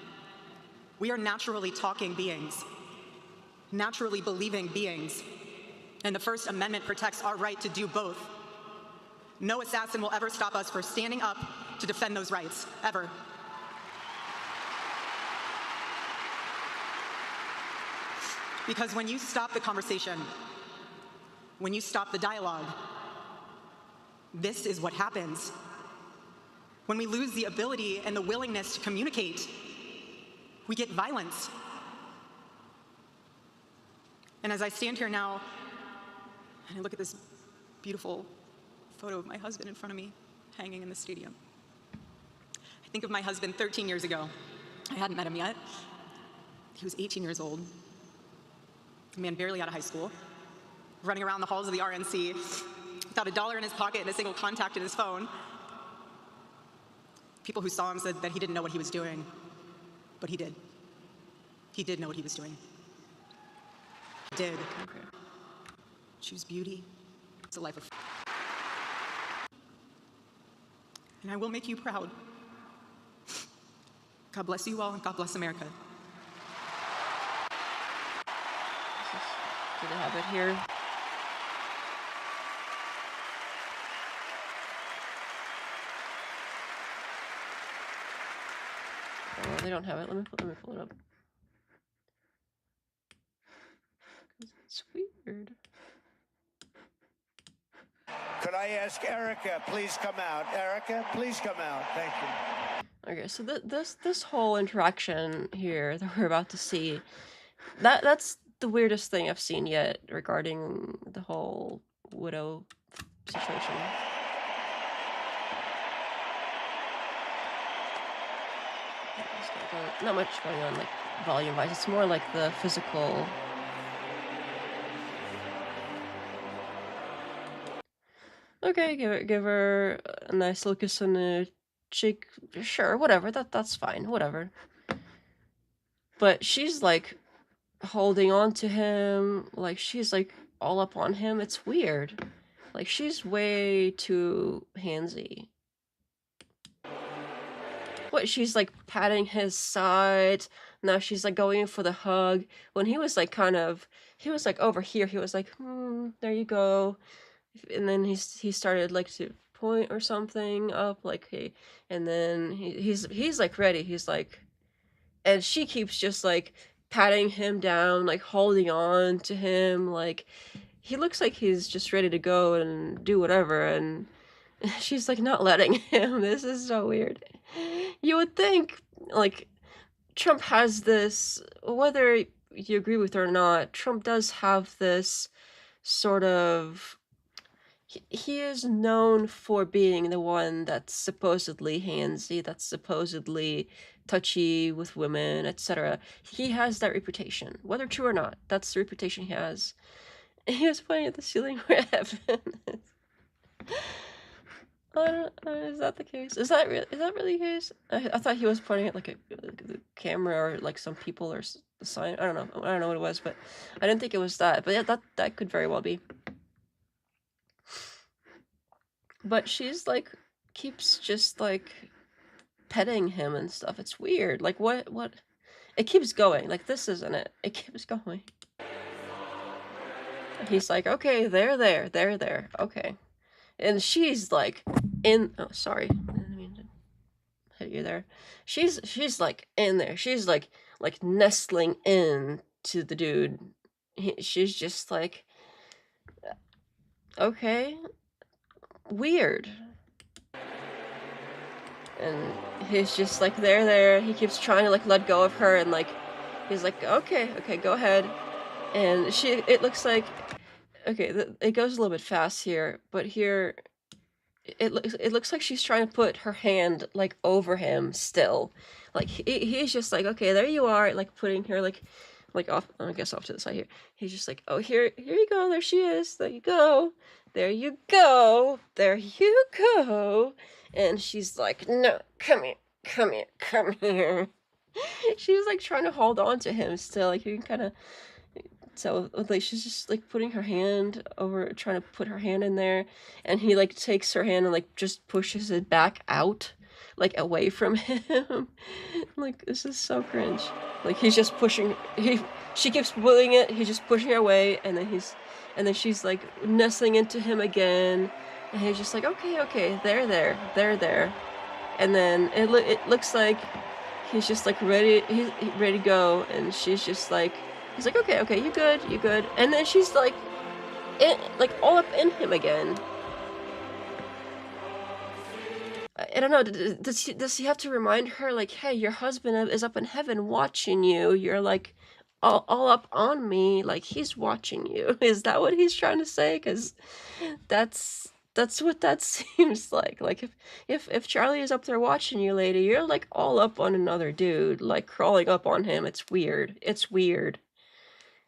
We are naturally talking beings, naturally believing beings, and the First Amendment protects our right to do both. No assassin will ever stop us from standing up to defend those rights, ever. Because when you stop the conversation, when you stop the dialogue, this is what happens. When we lose the ability and the willingness to communicate, we get violence. And as I stand here now, and I look at this beautiful photo of my husband in front of me, hanging in the stadium, I think of my husband 13 years ago. I hadn't met him yet. He was 18 years old, a man barely out of high school, running around the halls of the RNC without $1 in his pocket and a single contact in his phone. People who saw him said that he didn't know what he was doing, but he did. He did know what he was doing. He did. Choose beauty. It's a life of... And I will make you proud. God bless you all, and God bless America. Do they have it here? Oh, they don't have it. Let me pull it up. It's weird. Could I ask Erika, please come out? Erika, please come out. Thank you. Okay, so this whole interaction here that we're about to see, that's the weirdest thing I've seen yet regarding the whole widow situation. Not much going on, like, volume-wise. It's more like the physical... Okay, give her a nice little kiss on the cheek. Sure, whatever. That's fine. Whatever. But she's, like, holding on to him. Like, she's, like, all up on him. It's weird. Like, she's way too handsy. What, she's like patting his side. Now she's like going for the hug. When he was like he was like over here. He was like, there you go. And then he started like to point or something up, like, hey. And then he's like ready. He's like, and she keeps just like patting him down, like holding on to him. Like, he looks like he's just ready to go and do whatever. And she's like not letting him. This is so weird. You would think, like, Trump has this, whether you agree with it or not, Trump does have this sort of, he is known for being the one that's supposedly handsy, that's supposedly touchy with women, etc. He has that reputation, whether true or not. That's the reputation he has. And he was pointing at the ceiling where heaven is. I don't know, is that the case? Is that really the case? I thought he was pointing at like the camera or like some people or the sign. I don't know what it was, but I didn't think it was that. But yeah, that could very well be. But she's like keeps just like petting him and stuff. It's weird. Like what? It keeps going. Like, this isn't it. It keeps going. He's like, okay, there. Okay. And she's like oh, sorry. I didn't mean to hit you there. She's like in there. She's like nestling in to the dude. She's just like, okay, weird. And he's just like there. He keeps trying to like let go of her, and like he's like, okay, go ahead. And it looks like, okay, it goes a little bit fast here, but here it looks like she's trying to put her hand like over him still. Like he's just like, okay, there you are, like putting her like off, I guess off to the side here. He's just like, oh, here you go, there she is, there you go. And she's like, no, come here. She's like trying to hold on to him still, like you can kind of. So like she's just like putting her hand over, trying to put her hand in there, and he like takes her hand and like just pushes it back out, like away from him. Like, this is so cringe. Like he's just pushing. She keeps pulling it. He's just pushing her away, and then she's like nestling into him again, and he's just like, okay, there. And then it looks like he's just like ready. He's ready to go, and she's just like. He's like, okay, you good. And then she's like, all up in him again. I don't know, does he have to remind her, like, hey, your husband is up in heaven watching you. You're like, all up on me, like, he's watching you. Is that what he's trying to say? Because that's what that seems like. Like, if Charlie is up there watching you, lady, you're, like, all up on another dude, like, crawling up on him. It's weird.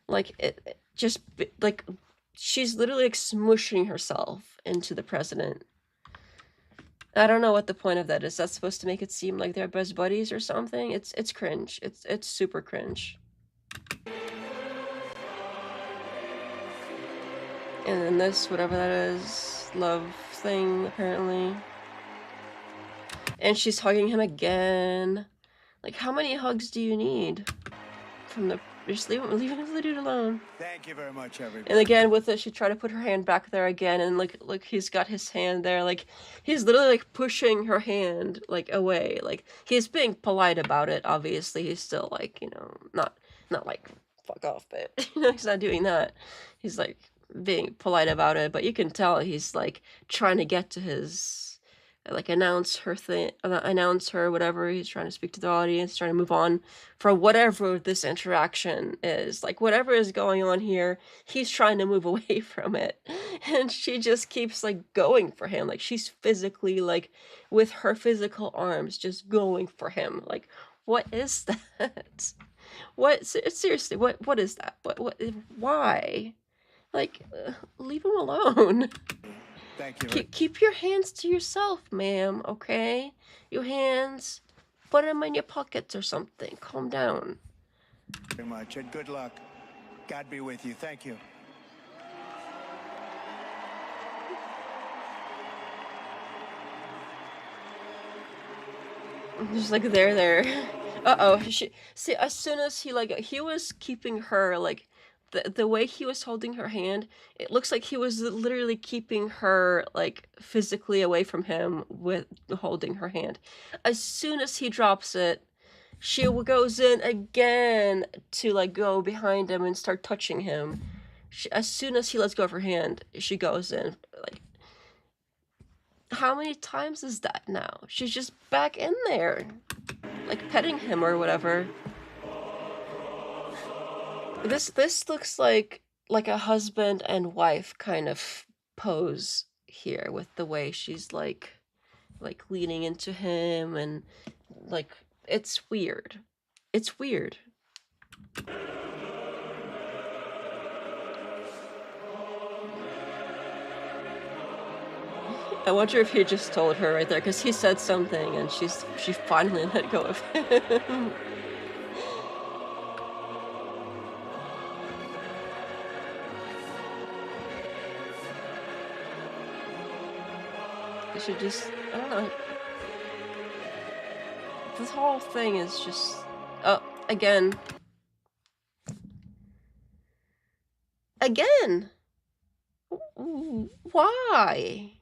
Like, it just, like, she's literally, like, smushing herself into the president. I don't know what the point of that is. That's supposed to make it seem like they're best buddies or something? It's cringe. It's super cringe. And then this, whatever that is, love thing, apparently. And she's hugging him again. Like, how many hugs do you need from the Just leave the dude alone. Thank you very much, everybody. And again, with it, she tried to put her hand back there again, and like he's got his hand there, like he's literally like pushing her hand like away. Like he's being polite about it. Obviously, he's still like, you know, not like fuck off, but you know, he's not doing that. He's like being polite about it, but you can tell he's like trying to get to his like announce her whatever. He's trying to speak to the audience, trying to move on for whatever this interaction is, like whatever is going on here, he's trying to move away from it, and she just keeps like going for him, like she's physically like with her physical arms just going for him. Like what is that? What, seriously, what is that? What why? Like leave him alone. Thank you. Keep your hands to yourself, ma'am, okay? Your hands, put them in your pockets or something. Calm down. Very much, and good luck. God be with you. Thank you. Just like there. Uh-oh. See, as soon as he was keeping her, like, the way he was holding her hand, it looks like he was literally keeping her, like, physically away from him with holding her hand. As soon as he drops it, she goes in again to, like, go behind him and start touching him. As soon as he lets go of her hand, she goes in, like, how many times is that now? She's just back in there, like petting him or whatever. This looks like a husband and wife kind of pose here, with the way she's like leaning into him, and like it's weird. It's weird. I wonder if he just told her right there, because he said something and she finally let go of him. I should just, I don't know. This whole thing is just, oh, again. Again! Why?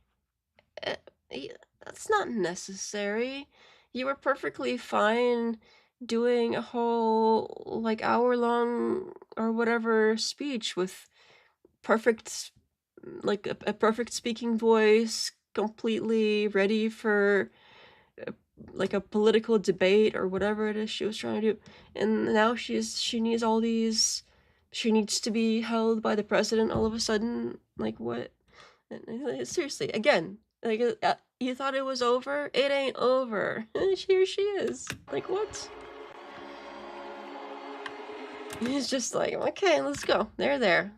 That's not necessary. You were perfectly fine doing a whole, like, hour-long or whatever speech with perfect, like, a perfect speaking voice, completely ready for, like, a political debate or whatever it is she was trying to do. And now she needs all these, she needs to be held by the president all of a sudden. Like, what? Seriously, again, like, you thought it was over? It ain't over. Here she is. Like, what? He's just like, okay, let's go. They're there.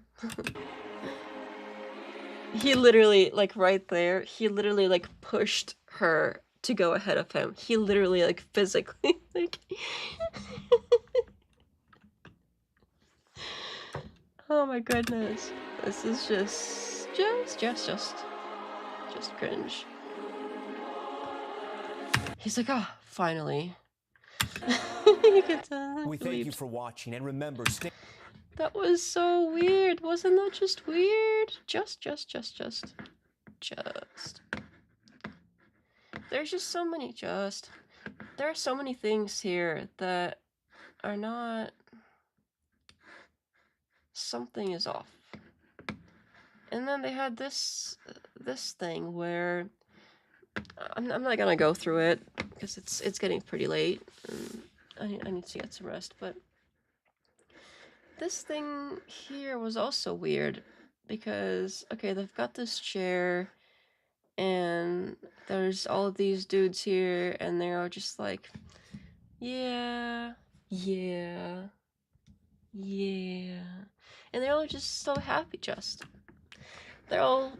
He literally, like, right there, he literally, like, pushed her to go ahead of him. He literally, like, physically, like... Oh my goodness. This is just cringe. He's like, oh, finally. You can tell. We thank you for watching, and remember, stay. That was so weird. Wasn't that just weird? Just. There's just so many there are so many things here that are not... Something is off. And then they had this thing where I'm not gonna go through it because it's getting pretty late and I need to get some rest, but this thing here was also weird because, okay, they've got this chair and there's all of these dudes here and they're all just like, yeah, and they're all just so happy. They're all,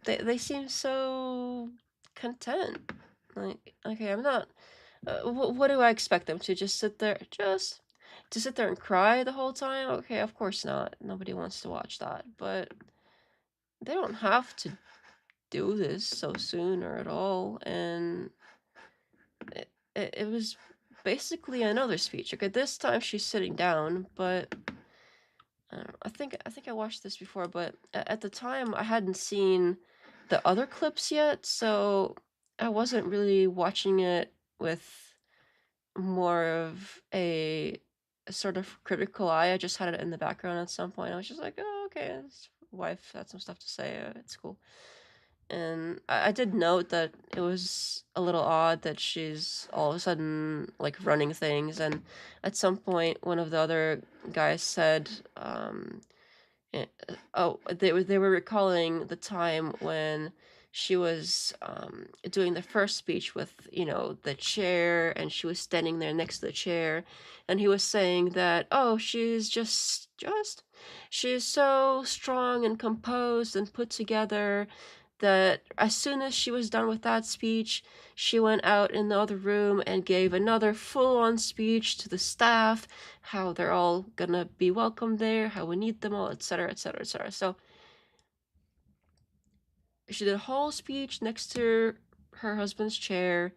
they seem so content. Like, okay, I'm not, what do I expect them to just sit there, to sit there and cry the whole time? Okay, of course not. Nobody wants to watch that, but they don't have to do this so soon or at all. And it was basically another speech. Okay, this time she's sitting down, but I think I watched this before, but at the time I hadn't seen the other clips yet, so I wasn't really watching it with more of a sort of critical eye. I just had it in the background at some point. I was just like, oh, okay, his wife had some stuff to say. It's cool. And I did note that it was a little odd that she's all of a sudden like running things. And at some point, one of the other guys said, they were recalling the time when she was doing the first speech with the chair, and she was standing there next to the chair, and he was saying that, oh, she's she's so strong and composed and put together that as soon as she was done with that speech, she went out in the other room and gave another full-on speech to the staff, how they're all gonna be welcome there, how we need them all, etc., etc., etc. So she did a whole speech next to her husband's chair.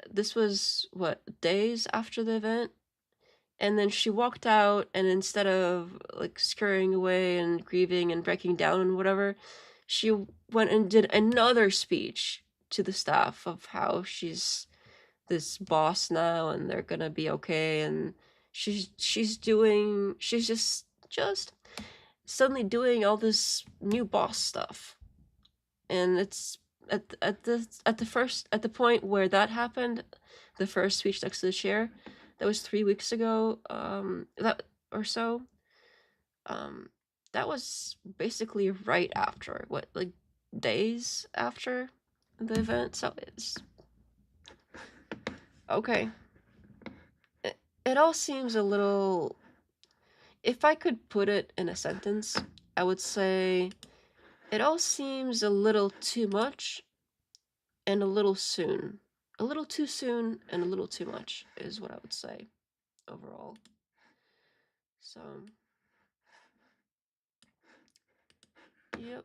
This was, what, days after the event? And then she walked out, and instead of like scurrying away and grieving and breaking down and whatever, she went and did another speech to the staff of how she's this boss now and they're gonna be okay, and she's just suddenly doing all this new boss stuff. And it's at the point where that happened, the first speech next to the chair, that was 3 weeks ago, that or so. That was basically right after, what, like days after the event. So it's okay. It all seems a little. If I could put it in a sentence, I would say it all seems a little too much and a little soon. A little too soon and a little too much is what I would say overall. So, yep.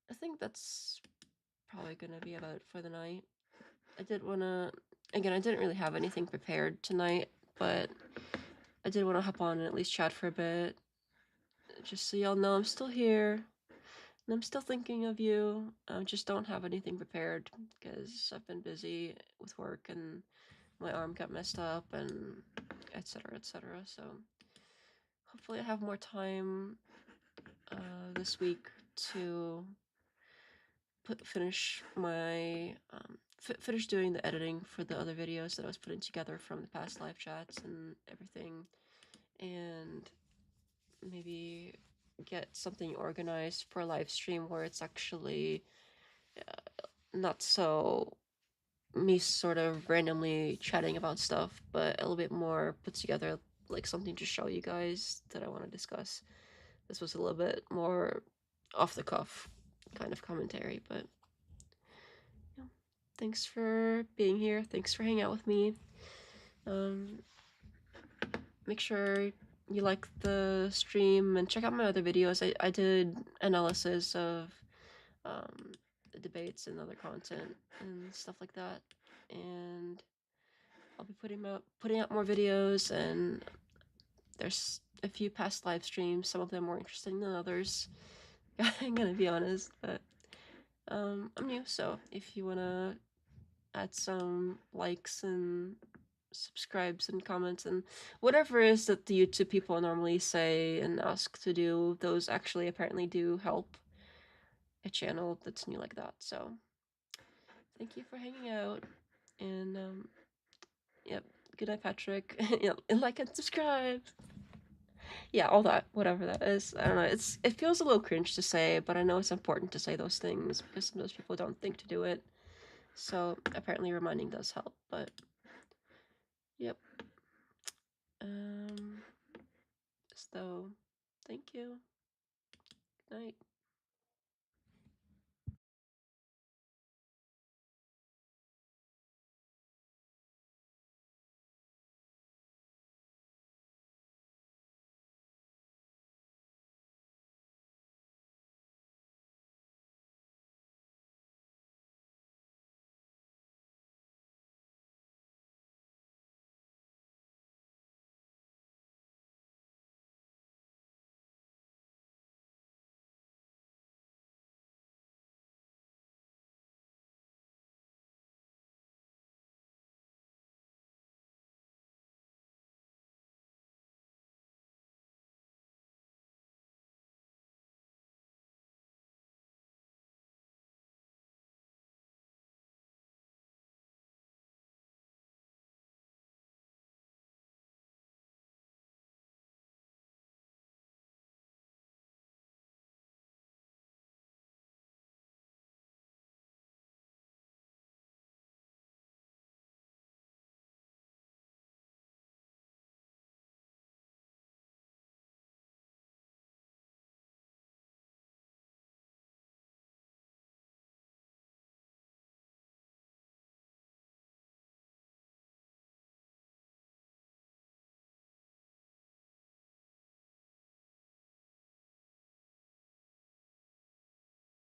I think that's probably gonna be about it for the night. I didn't really have anything prepared tonight, but I did want to hop on and at least chat for a bit, just so y'all know I'm still here, and I'm still thinking of you. I just don't have anything prepared because I've been busy with work and my arm got messed up and etc., etc. So hopefully I have more time this week to finish my finish doing the editing for the other videos that I was putting together from the past live chats and everything, and maybe get something organized for a live stream where it's actually not so me sort of randomly chatting about stuff, but a little bit more put together, like something to show you guys that I want to discuss. This was a little bit more off the cuff kind of commentary, but yeah. Thanks for being here. Thanks for hanging out with me. Make sure you like the stream and check out my other videos. I did analysis of the debates and other content and stuff like that, and I'll be putting out more videos, and there's a few past live streams. Some of them more interesting than others. I'm gonna be honest, but I'm new, so if you wanna add some likes and subscribes and comments and whatever it is that the YouTube people normally say and ask to do, those actually apparently do help a channel that's new like that. So thank you for hanging out, and yep, good night, Patrick. Yep, and like and subscribe. Yeah, all that, whatever that is. I don't know. It feels a little cringe to say, but I know it's important to say those things because sometimes people don't think to do it. So apparently reminding does help. But yep. So thank you. Good night.